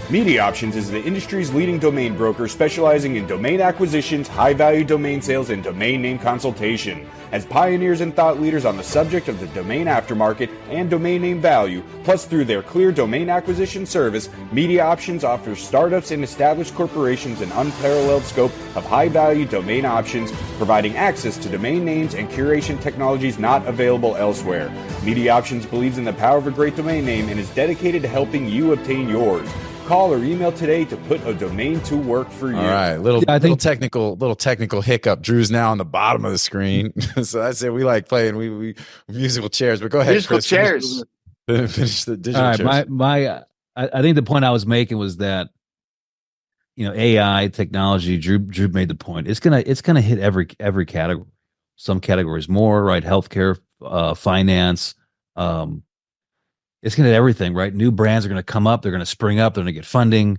MediaOptions is the industry's leading domain broker specializing in domain acquisitions, high-value domain sales, and domain name consultation. As pioneers and thought leaders on the subject of the domain aftermarket and domain name value, plus through their clear domain acquisition service, MediaOptions offers startups and established corporations an unparalleled scope of high-value domain options, providing access to domain names and curation technologies not available elsewhere. MediaOptions believes in the power of a great domain name and is dedicated to helping you obtain yours. Call or email today to put a domain to work for you. All right, little technical hiccup. Drew's now on the bottom of the screen, so that's it. We like playing we musical chairs, but go ahead. Musical Chris, chairs. Finish the digital chairs. I think the point I was making was that, AI technology. Drew made the point. It's gonna hit every category. Some categories more, right? Healthcare, finance. It's going to everything, right? New brands are going to come up. They're going to spring up. They're going to get funding.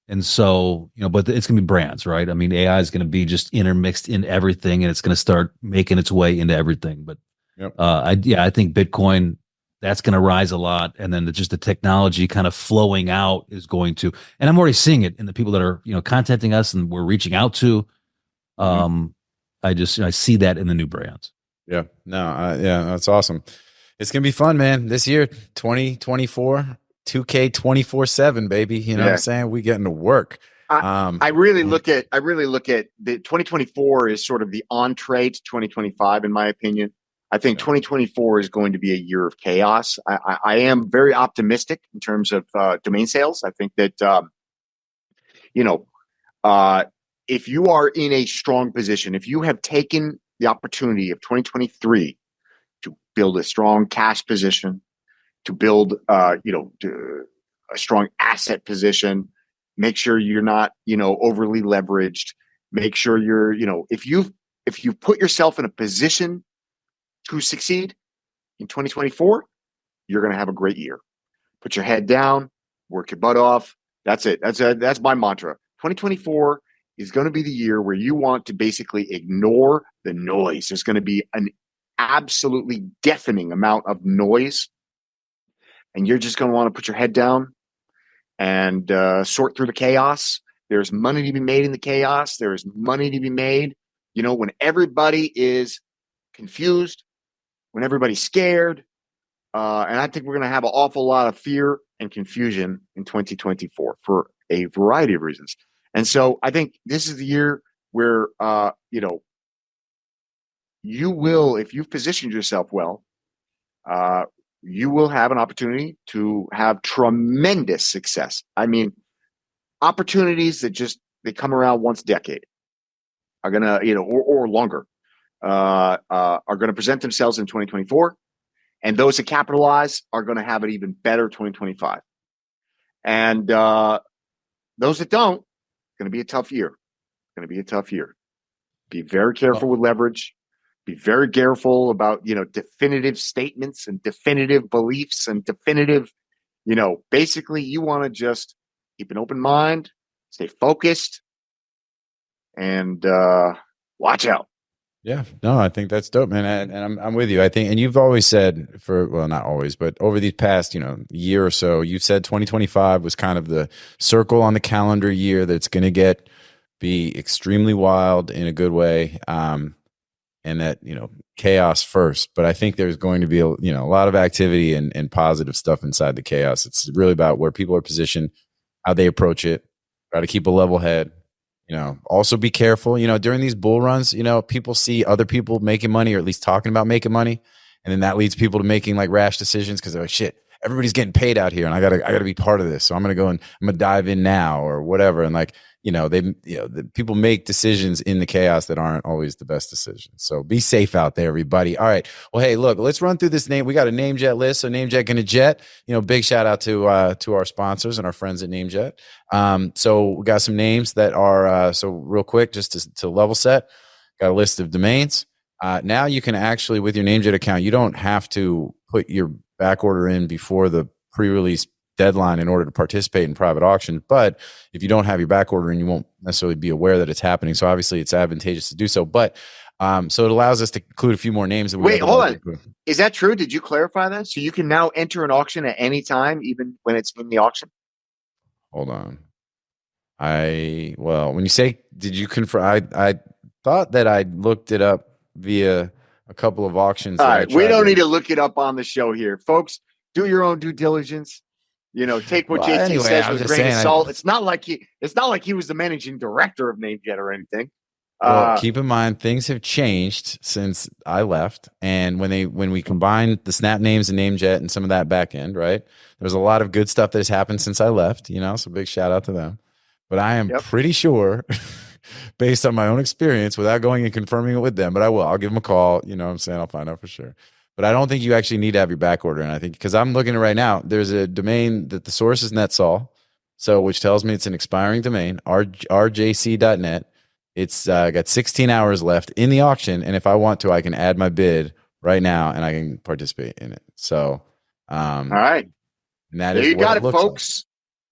And so, but it's going to be brands, right? I mean, AI is going to be just intermixed in everything, and it's going to start making its way into everything. But I think Bitcoin, that's going to rise a lot. And then just the technology kind of flowing out is going to, and I'm already seeing it in the people that are, contacting us and we're reaching out to. I see that in the new brands. Yeah, that's awesome. It's going to be fun, man. This year, 2024, 2K 24/7, baby. You know what I'm saying? We getting to work. I really look at the 2024 is sort of the entree to 2025, in my opinion. I think 2024 is going to be a year of chaos. I am very optimistic in terms of domain sales. I think that, if you are in a strong position, if you have taken the opportunity of 2023 to build a strong cash position, to build, a strong asset position, make sure you're not, overly leveraged. Make sure you're, if you put yourself in a position to succeed in 2024, you're going to have a great year. Put your head down, work your butt off. That's it. That's my mantra. 2024 is going to be the year where you want to basically ignore the noise. There's going to be an absolutely deafening amount of noise, and you're just going to want to put your head down and sort through the chaos. There's money to be made in the chaos. There's money to be made, when everybody is confused, when everybody's scared. And I think we're going to have an awful lot of fear and confusion in 2024 for a variety of reasons. And so I think this is the year where, you will, if you've positioned yourself well, you will have an opportunity to have tremendous success. I mean, opportunities that they come around once a decade are going to, or longer, are going to present themselves in 2024. And those that capitalize are going to have an even better 2025. And those that don't, it's going to be a tough year. It's going to be a tough year. Be very careful with leverage. Be very careful about, definitive statements and definitive beliefs and definitive, basically you want to just keep an open mind, stay focused, and watch out. Yeah, no, I think that's dope, man. And I'm with you. I think, and you've always said not always, but over these past, year or so, you've said 2025 was kind of the circle on the calendar year that's going to be extremely wild in a good way. And that, chaos first, but I think there's going to be a lot of activity and positive stuff inside the chaos. It's really about where people are positioned, how they approach it, try to keep a level head, also be careful, during these bull runs, people see other people making money, or at least talking about making money. And then that leads people to making like rash decisions because they're like, shit, everybody's getting paid out here and I gotta be part of this. So I'm going to go and I'm going to dive in now or whatever. And like, the people make decisions in the chaos that aren't always the best decisions. So be safe out there, everybody. All right. Well, hey, look, let's run through this name. We got a NameJet list. So NameJetGonnaJet, big shout out to our sponsors and our friends at NameJet. So we got some names that are, so real quick, just to level set, got a list of domains. Now you can actually, with your NameJet account, you don't have to put your back order in before the pre-release deadline in order to participate in private auction. But if you don't have your back order in, you won't necessarily be aware that it's happening. So obviously it's advantageous to do so. But So it allows us to include a few more names. That we Wait, hold on. include. Is that true? Did you clarify that? So you can now enter an auction at any time, even when it's in the auction? Hold on. When you say, did you confirm? I thought that I looked it up via a couple of auctions. All right. We don't need to look it up on the show here. Folks, do your own due diligence. Take what JT says with a grain of salt. It's not like he was the managing director of NameJet or anything. Well, keep in mind things have changed since I left, and when we combined the Snap names and NameJet and some of that back end, right? There's a lot of good stuff that has happened since I left. So big shout out to them. But I am pretty sure, based on my own experience, without going and confirming it with them, but I will. I'll give them a call. You know what I'm saying? I'll find out for sure. But I don't think you actually need to have your back order. And I think because I'm looking at it right now, there's a domain that the source is NetSol, which tells me it's an expiring domain, rjc.net. It's got 16 hours left in the auction, and if I want to, I can add my bid right now, and I can participate in it. So, all right, and that is you got it, folks. Like.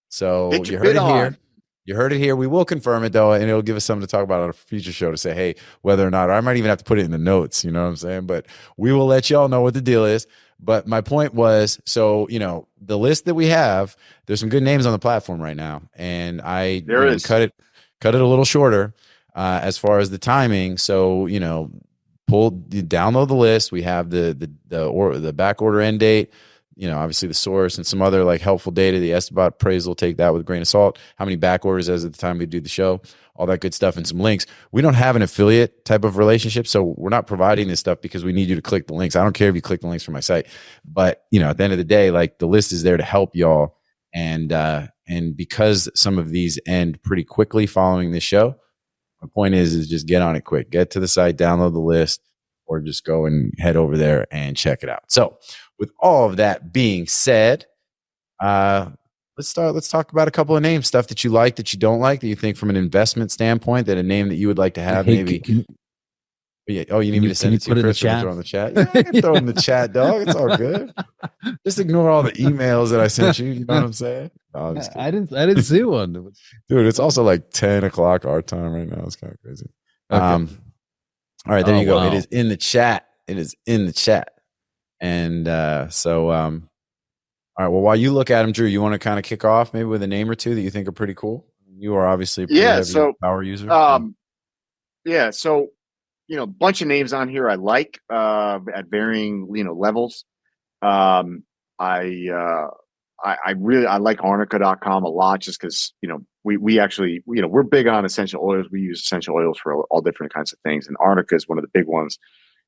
So you heard it here. You heard it here. We will confirm it though, and it'll give us something to talk about on a future show to say, hey, whether or not, or I might even have to put it in the notes. You know what I'm saying? But we will let y'all know what the deal is. But my point was, the list that we have, there's some good names on the platform right now, and I cut it a little shorter. As far as the timing, so download the list. We have the back order end date. Obviously the source and some other like helpful data. The estimate appraisal, take that with a grain of salt. How many back orders as at the time we do the show? All that good stuff and some links. We don't have an affiliate type of relationship, so we're not providing this stuff because we need you to click the links. I don't care if you click the links from my site, but at the end of the day, like the list is there to help y'all, and because some of these end pretty quickly following this show. My point is just get on it quick. Get to the site, download the list, or just go and head over there and check it out. So with all of that being said, let's talk about a couple of names, stuff that you like, that you don't like, that you think from an investment standpoint, that a name that you would like to have maybe. You need me to send it to you, Chris, or throw in the chat? Yeah, I can throw in the chat, dog. It's all good. Just ignore all the emails that I sent you. You know what I'm saying? No, I didn't see one. Dude, it's also like 10 o'clock our time right now. It's kind of crazy. Okay. All right, there you go. Wow. It is in the chat. And all right, well, while you look at them, Drew, you want to kind of kick off maybe with a name or two that you think are pretty cool? You are obviously a pretty heavy power user. So a bunch of names on here I like at varying levels. I like Arnica.com a lot just because we actually we're big on essential oils. We use essential oils for all different kinds of things, and Arnica is one of the big ones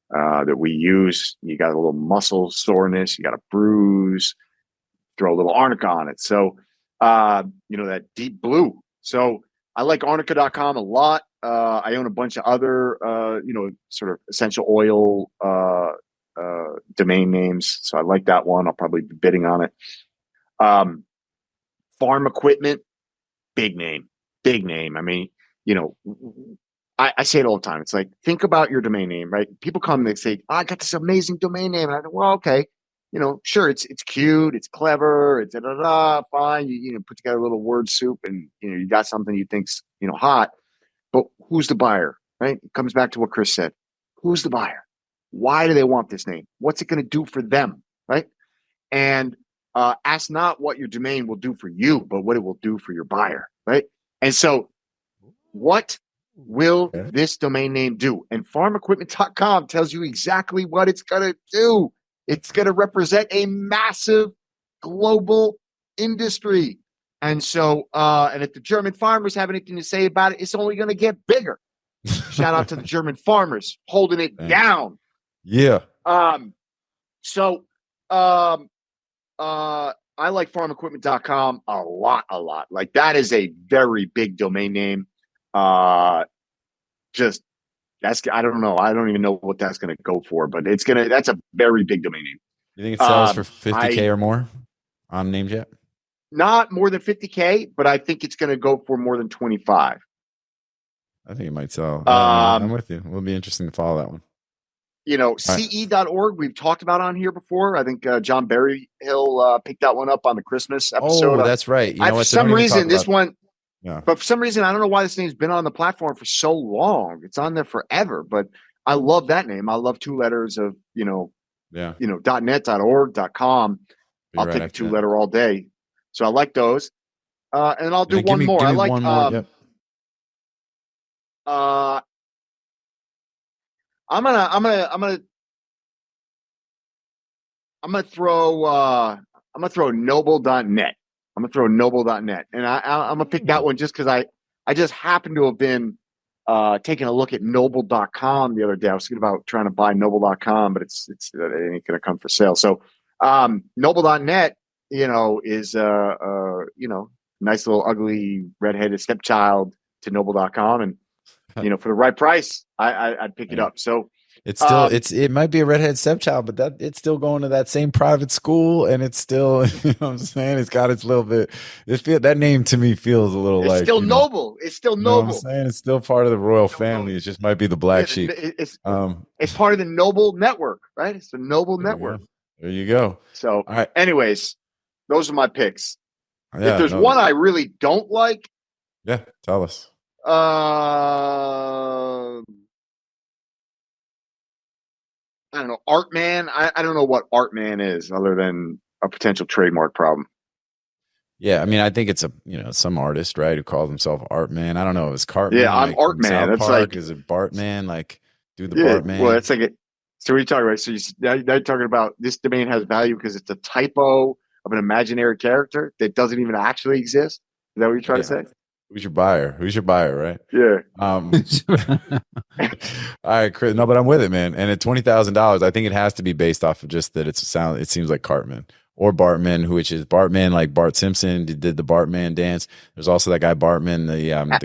that we use. You got a little muscle soreness, you got a bruise, throw a little Arnica on it. So that deep blue. So I like Arnica.com a lot. I own a bunch of other, sort of essential oil domain names. So I like that one. I'll probably be bidding on it. Farm equipment, big name. I mean, I say it all the time. It's like, think about your domain name, right? People come and they say, I got this amazing domain name. And I go, well, okay. Sure, it's cute, it's clever, it's fine. You put together a little word soup, and you got something you think's hot. But who's the buyer, right? It comes back to what Chris said. Who's the buyer? Why do they want this name? What's it going to do for them, right? And ask not what your domain will do for you, but what it will do for your buyer, right? And so, what will this domain name do? And farmequipment.com tells you exactly what it's going to do. It's going to represent a massive global industry. And so, and if the German farmers have anything to say about it, it's only going to get bigger. Shout out to the German farmers holding it down. Yeah. I like farmequipment.com a lot. Like that is a very big domain name. I don't know. I don't even know what that's going to go for, but that's a very big domain name. You think it sells for 50K or more on NameJet? Not more than 50K, but I think it's going to go for more than 25. I think it might sell. I'm with you. It'll be interesting to follow that one. CE.org, we've talked about on here before. I think John Berryhill picked that one up on the Christmas episode. Oh, that's right. For some reason, this one, but for some reason, I don't know why this name's been on the platform for so long. It's on there forever, but I love that name. I love 2 letters of, Yeah. .net, .org, .com. You're I'll right take a after 2 that. letter all day. So I like those. And I'll do And one more. Give I me like one more. Yep. I'm gonna throw noble.net. I'm gonna throw noble.net. And I'm gonna pick that one just because I just happened to have been taking a look at noble.com the other day. I was thinking about trying to buy noble.com, but it ain't gonna come for sale. So noble.net, is nice little ugly redheaded stepchild to noble.com. And for the right price, I'd pick it up. So it's still it might be a redhead stepchild, but that it's still going to that same private school, and it's still what I'm saying, it's got its little bit. That name to me feels a little it's like still noble. It's still you know what I'm noble. saying? It's still part of the royal family. It just might be the black sheep. It's part of the Noble Network, right? It's the Noble Network. There you go. So, all right. Anyways, those are my picks. Yeah, if there's one I really don't like, tell us. I don't know, Artman. I don't know what Artman is other than a potential trademark problem. Yeah, I mean, I think it's some artist, right, who calls himself Artman. I don't know. Is Cartman? Yeah, I'm Artman. That's Park? Like, is it Bartman? Like, do the yeah, Bartman? Well, it's like so what are you talking about? So you're talking about this domain has value because it's a typo of an imaginary character that doesn't even actually exist. Is that what you're trying to say? Who's your buyer? Right? Yeah. All right, Chris. No, but I'm with it, man. And at $20,000, I think it has to be based off of just that it seems like Cartman or Bartman, which is Bartman, like Bart Simpson did the Bartman dance. There's also that guy Bartman.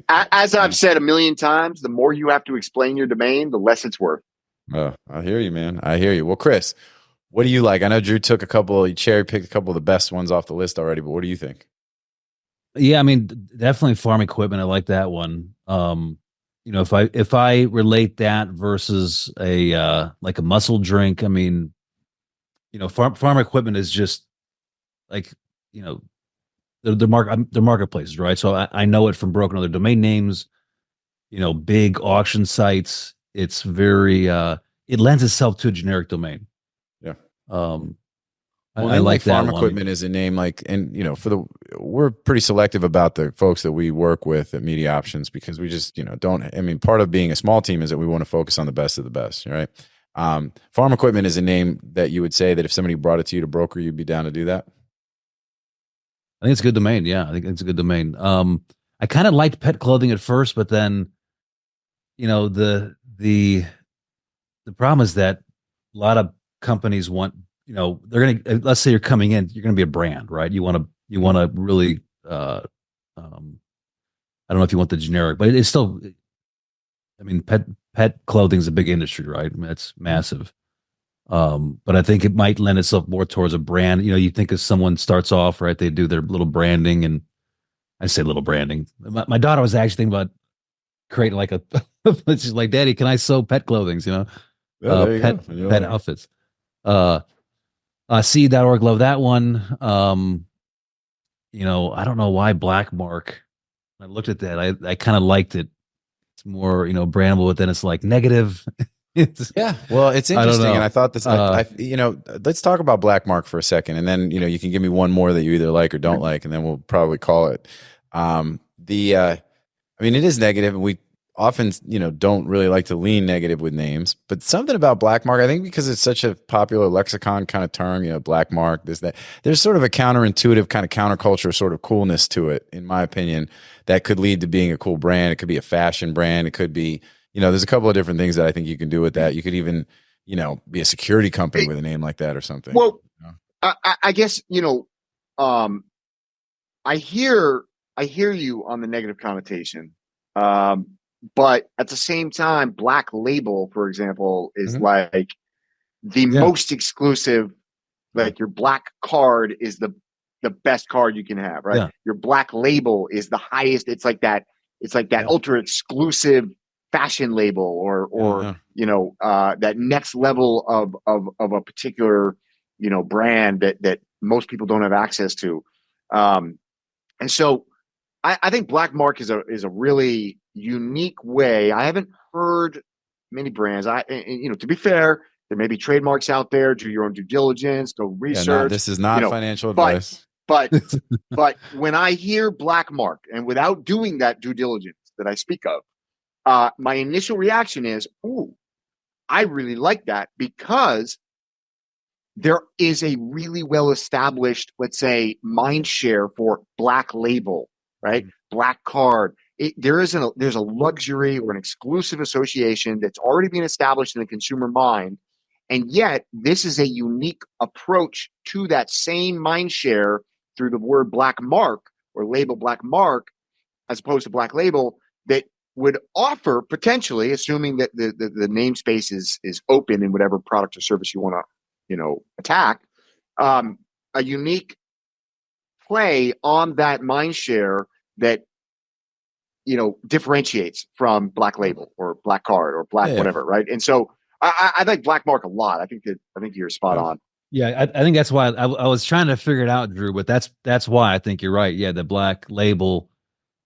As I've said a million times, the more you have to explain your domain, the less it's worth. Oh, I hear you, man. I hear you. Well, Chris, what do you like? I know Drew cherry picked a couple of the best ones off the list already, but what do you think? Yeah, I mean, definitely farm equipment. I like that one. If I relate that versus a like a muscle drink, I mean, farm equipment is just like, the marketplaces, right? So I know it from broken other domain names, big auction sites. It's very it lends itself to a generic domain. Yeah. I like farm that equipment is a name we're pretty selective about the folks that we work with at MediaOptions because we just, part of being a small team is that we want to focus on the best of the best, right? Farm equipment is a name that you would say that if somebody brought it to you to broker, you'd be down to do that. I think it's a good domain. Yeah, I think it's a good domain. I kind of liked pet clothing at first, but then, the problem is that a lot of companies want, they're going to, let's say you're coming in, you're going to be a brand, right? You want to really, I don't know if you want the generic, but it's still, I mean, pet clothing is a big industry, right? I mean, it's massive. But I think it might lend itself more towards a brand. You think if someone starts off, right, they do their little branding, and I say little branding. My daughter was actually thinking about creating like she's like, Daddy, can I sew pet clothing? Pet outfits. Seed.org, love that one. I don't know why Blackmark. I looked at that. I kind of liked it. It's more, brandable, but then it's like negative. Well, it's interesting, and I thought this. Let's talk about Blackmark for a second, and then you can give me one more that you either like or don't like, and then we'll probably call it. It is negative, and we often don't really like to lean negative with names, but something about Blackmark, I think because it's such a popular lexicon kind of term, Blackmark, there's sort of a counterintuitive kind of counterculture sort of coolness to it, in my opinion, that could lead to being a cool brand. It could be a fashion brand. It could be, there's a couple of different things that I think you can do with that. You could even, be a security company with a name like that or something. Well, I guess, I hear you on the negative connotation. But at the same time, Black Label, for example, is like the most exclusive. Like your black card is the best card you can have, right? Yeah. Your Black Label is the highest. It's like that ultra exclusive fashion label or that next level of a particular, brand that most people don't have access to. And so I think Blackmark is a really unique way. I haven't heard many brands. To be fair, there may be trademarks out there. Do your own due diligence. Go research. This is not financial advice. But when I hear black mark, and without doing that due diligence that I speak of, my initial reaction is, ooh, I really like that, because there is a really well-established, let's say, mind share for black label, right? Black card. There's a luxury or an exclusive association that's already been established in the consumer mind. And yet this is a unique approach to that same mind share through the word black mark or label black mark, as opposed to black label, that would offer potentially, assuming that the namespace is open in whatever product or service you want to, attack, a unique play on that mind share that, differentiates from black label or black card or black whatever, right? And so I like black mark a lot. I think you're spot on. Yeah, I think that's why I was trying to figure it out, Drew, but that's why I think you're right. Yeah, the black label,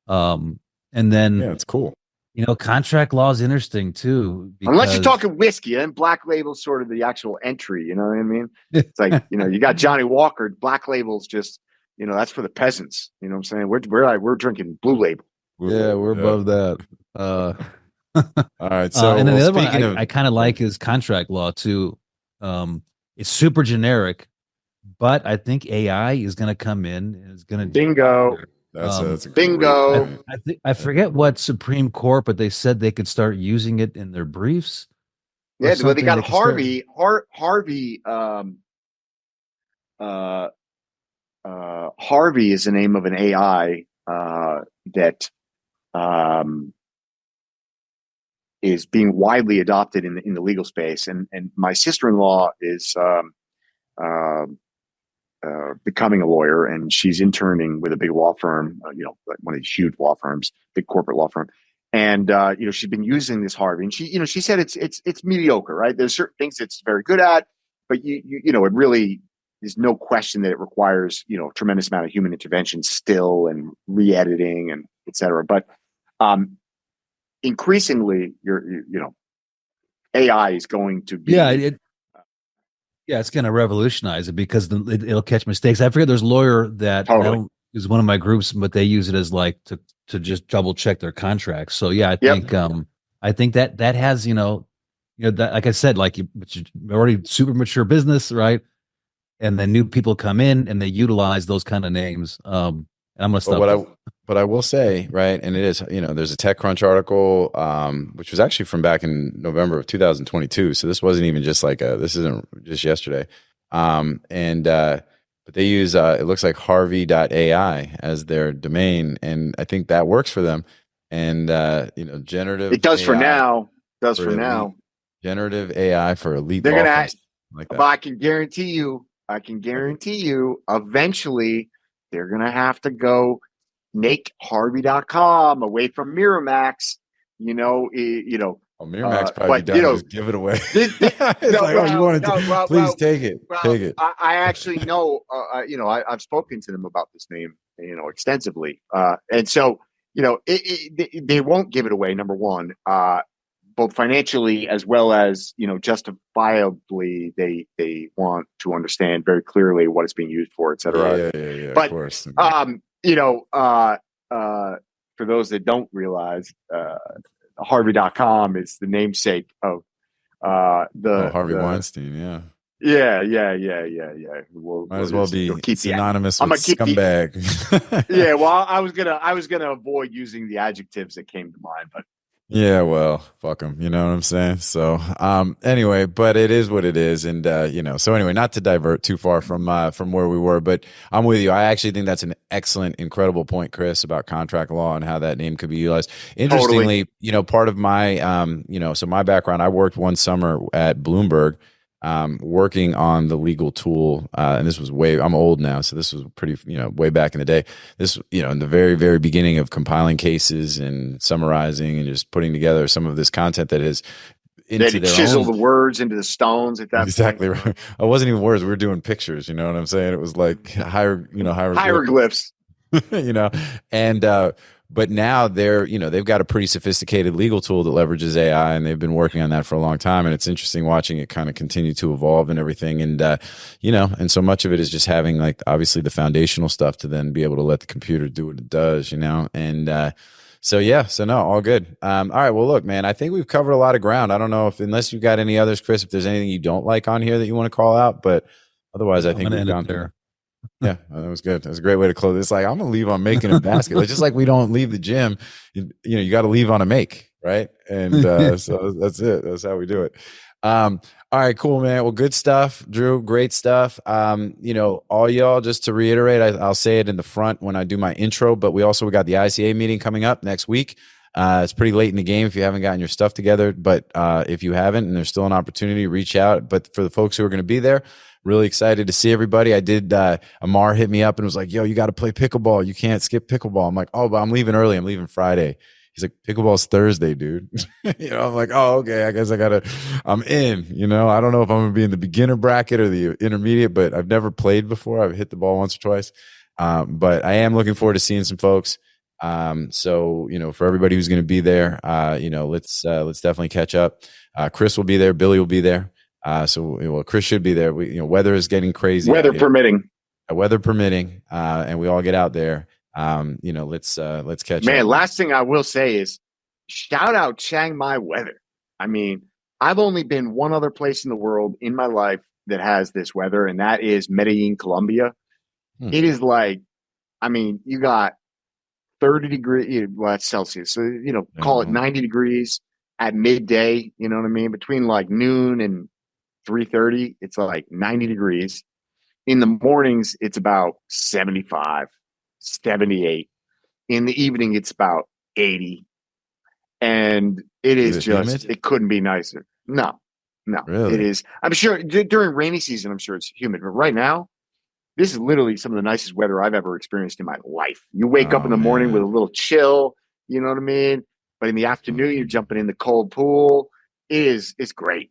and then it's cool. Contract law is interesting too. Unless you're talking whiskey, and black label's sort of the actual entry. You know what I mean? It's like you got Johnny Walker. Black label's just that's for the peasants. You know what I'm saying? We're drinking blue label. Yeah, we're above that. All right. So and then the other one I kind of like is contract law too. It's super generic, but I think AI is going to come in and is going to bingo. That's a bingo. I forget what Supreme Court, but they said they could start using it in their briefs. Yeah, but they got Harvey. Harvey is the name of an AI that is being widely adopted in the legal space, and my sister-in-law is becoming a lawyer, and she's interning with a big law firm, like one of these huge law firms, big corporate law firm. And she's been using this Harvey, and she said it's mediocre, right? There's certain things it's very good at, but it really there's no question that it requires a tremendous amount of human intervention still, and re-editing and et cetera. But increasingly, AI is going to be it's going to revolutionize it, because it'll catch mistakes. I forget there's a lawyer that is one of my groups, but they use it as like to just double check their contracts. So yeah, I think that has that, like I said, like it's already super mature business, right? And then new people come in and they utilize those kind of names. And I'm gonna stop. But I will say, right, and it is, there's a TechCrunch article, which was actually from back in November of 2022. So this wasn't even just this isn't just yesterday. But they use, it looks like Harvey.ai as their domain. And I think that works for them. And, generative. It does AI for now. Does for now. Generative AI for elite. They're going to, like but I can guarantee you, eventually they're going to have to go make Harvey.com away from Miramax, Miramax probably done just give it away. Please take it. Take it. I actually know, I've spoken to them about this name, extensively. And so, they won't give it away, number one, both financially as well as, justifiably, they want to understand very clearly what it's being used for, et cetera. Yeah, but, of course. For those that don't realize, Harvey.com is the namesake of Harvey Weinstein. Yeah. Might as well be synonymous with scumbag. Yeah. Well, I was gonna avoid using the adjectives that came to mind, but. Yeah, well, fuck them. You know what I'm saying? So, anyway, but it is what it is. And, so anyway, not to divert too far from where we were, but I'm with you. I actually think that's an excellent, incredible point, Chris, about contract law and how that name could be utilized. Interestingly, part of my, so my background, I worked one summer at Bloomberg, working on the legal tool. And this was I'm old now. So this was pretty, way back in the day. This, in the very, very beginning of compiling cases and summarizing and just putting together some of this content that has into their chisel the words into the stones at that exactly point. Right. It wasn't even words. We were doing pictures. You know what I'm saying? It was like hieroglyphs. Hieroglyphs. And, But now they've got a pretty sophisticated legal tool that leverages AI, and they've been working on that for a long time. And it's interesting watching it kind of continue to evolve and everything. And, and so much of it is just having like obviously the foundational stuff to then be able to let the computer do what it does, and, so no, all good. All right. Well, look, man, I think we've covered a lot of ground. I don't know unless you've got any others, Chris, if there's anything you don't like on here that you want to call out, but otherwise I think we've gone there. Yeah, that was good. That was a great way to close. It's like, I'm going to leave on making a basket. Like, just like we don't leave the gym, you got to leave on a make, right? And so that's it. That's how we do it. All right, cool, man. Well, good stuff, Drew. Great stuff. All y'all, just to reiterate, I'll say it in the front when I do my intro, but we got the ICA meeting coming up next week. It's pretty late in the game if you haven't gotten your stuff together, but if you haven't and there's still an opportunity, reach out. But for the folks who are going to be there, really excited to see everybody. I did, Amar hit me up and was like, yo, you got to play pickleball. You can't skip pickleball. I'm like, oh, but I'm leaving early. I'm leaving Friday. He's like, pickleball's Thursday, dude. I'm like, oh, okay. I guess I'm in, I don't know if I'm going to be in the beginner bracket or the intermediate, but I've never played before. I've hit the ball once or twice. But I am looking forward to seeing some folks. So, for everybody who's going to be there, let's definitely catch up. Chris will be there. Billy will be there. Chris should be there. Weather is getting crazy. Weather permitting. And we all get out there. Let's catch up. Man, last thing I will say is shout out Chiang Mai weather. I mean, I've only been one other place in the world in my life that has this weather, and that is Medellin, Colombia. It is like, you got 30 degrees, well, that's Celsius. So, call it 90 degrees at midday, you know what I mean? Between like noon and 3:30, it's like 90 degrees. In the mornings, it's about 75, 78. In the evening, it's about 80. And it couldn't be nicer. No, really? It is. I'm sure during rainy season, I'm sure it's humid. But right now, this is literally some of the nicest weather I've ever experienced in my life. You wake up in the morning with a little chill, you know what I mean? But in the afternoon, you're jumping in the cold pool. It's great.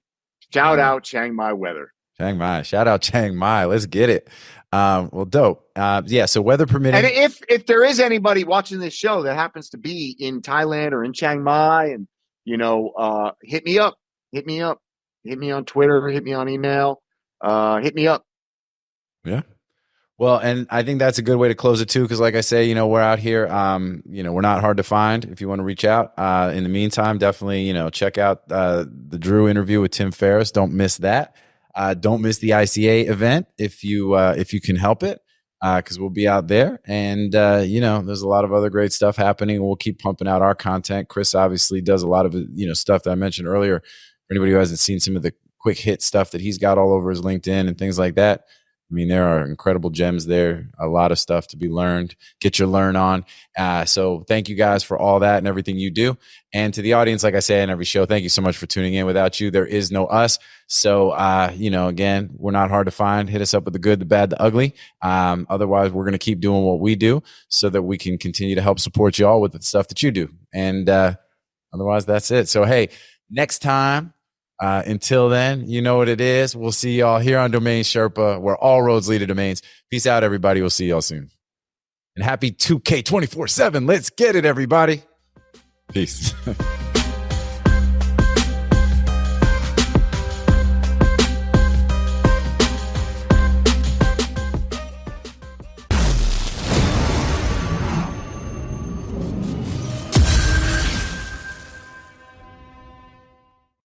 Shout out Chiang Mai weather. Chiang Mai. Shout out Chiang Mai. Let's get it. Well, dope. So weather permitting. And if there is anybody watching this show that happens to be in Thailand or in Chiang Mai, and hit me up. Hit me on Twitter. Hit me on email. Hit me up. Yeah. Well, and I think that's a good way to close it too, because like I say, we're out here. We're not hard to find if you want to reach out. In the meantime, definitely, check out the Drew interview with Tim Ferriss. Don't miss that. Don't miss the ICA event if you can help it, because we'll be out there. And there's a lot of other great stuff happening. We'll keep pumping out our content. Chris obviously does a lot of stuff that I mentioned earlier. For anybody who hasn't seen some of the quick hit stuff that he's got all over his LinkedIn and things like that. There are incredible gems there, a lot of stuff to be learned, get your learn on. So thank you guys for all that and everything you do. And to the audience, like I say in every show, thank you so much for tuning in. Without you, there is no us. So, again, we're not hard to find. Hit us up with the good, the bad, the ugly. Otherwise, we're going to keep doing what we do so that we can continue to help support y'all with the stuff that you do. And otherwise, that's it. So, hey, next time, until then, you know what it is. We'll see y'all here on Domain Sherpa, where all roads lead to domains. Peace out, everybody. We'll see y'all soon. And happy 2K 24/7. Let's get it, everybody. Peace.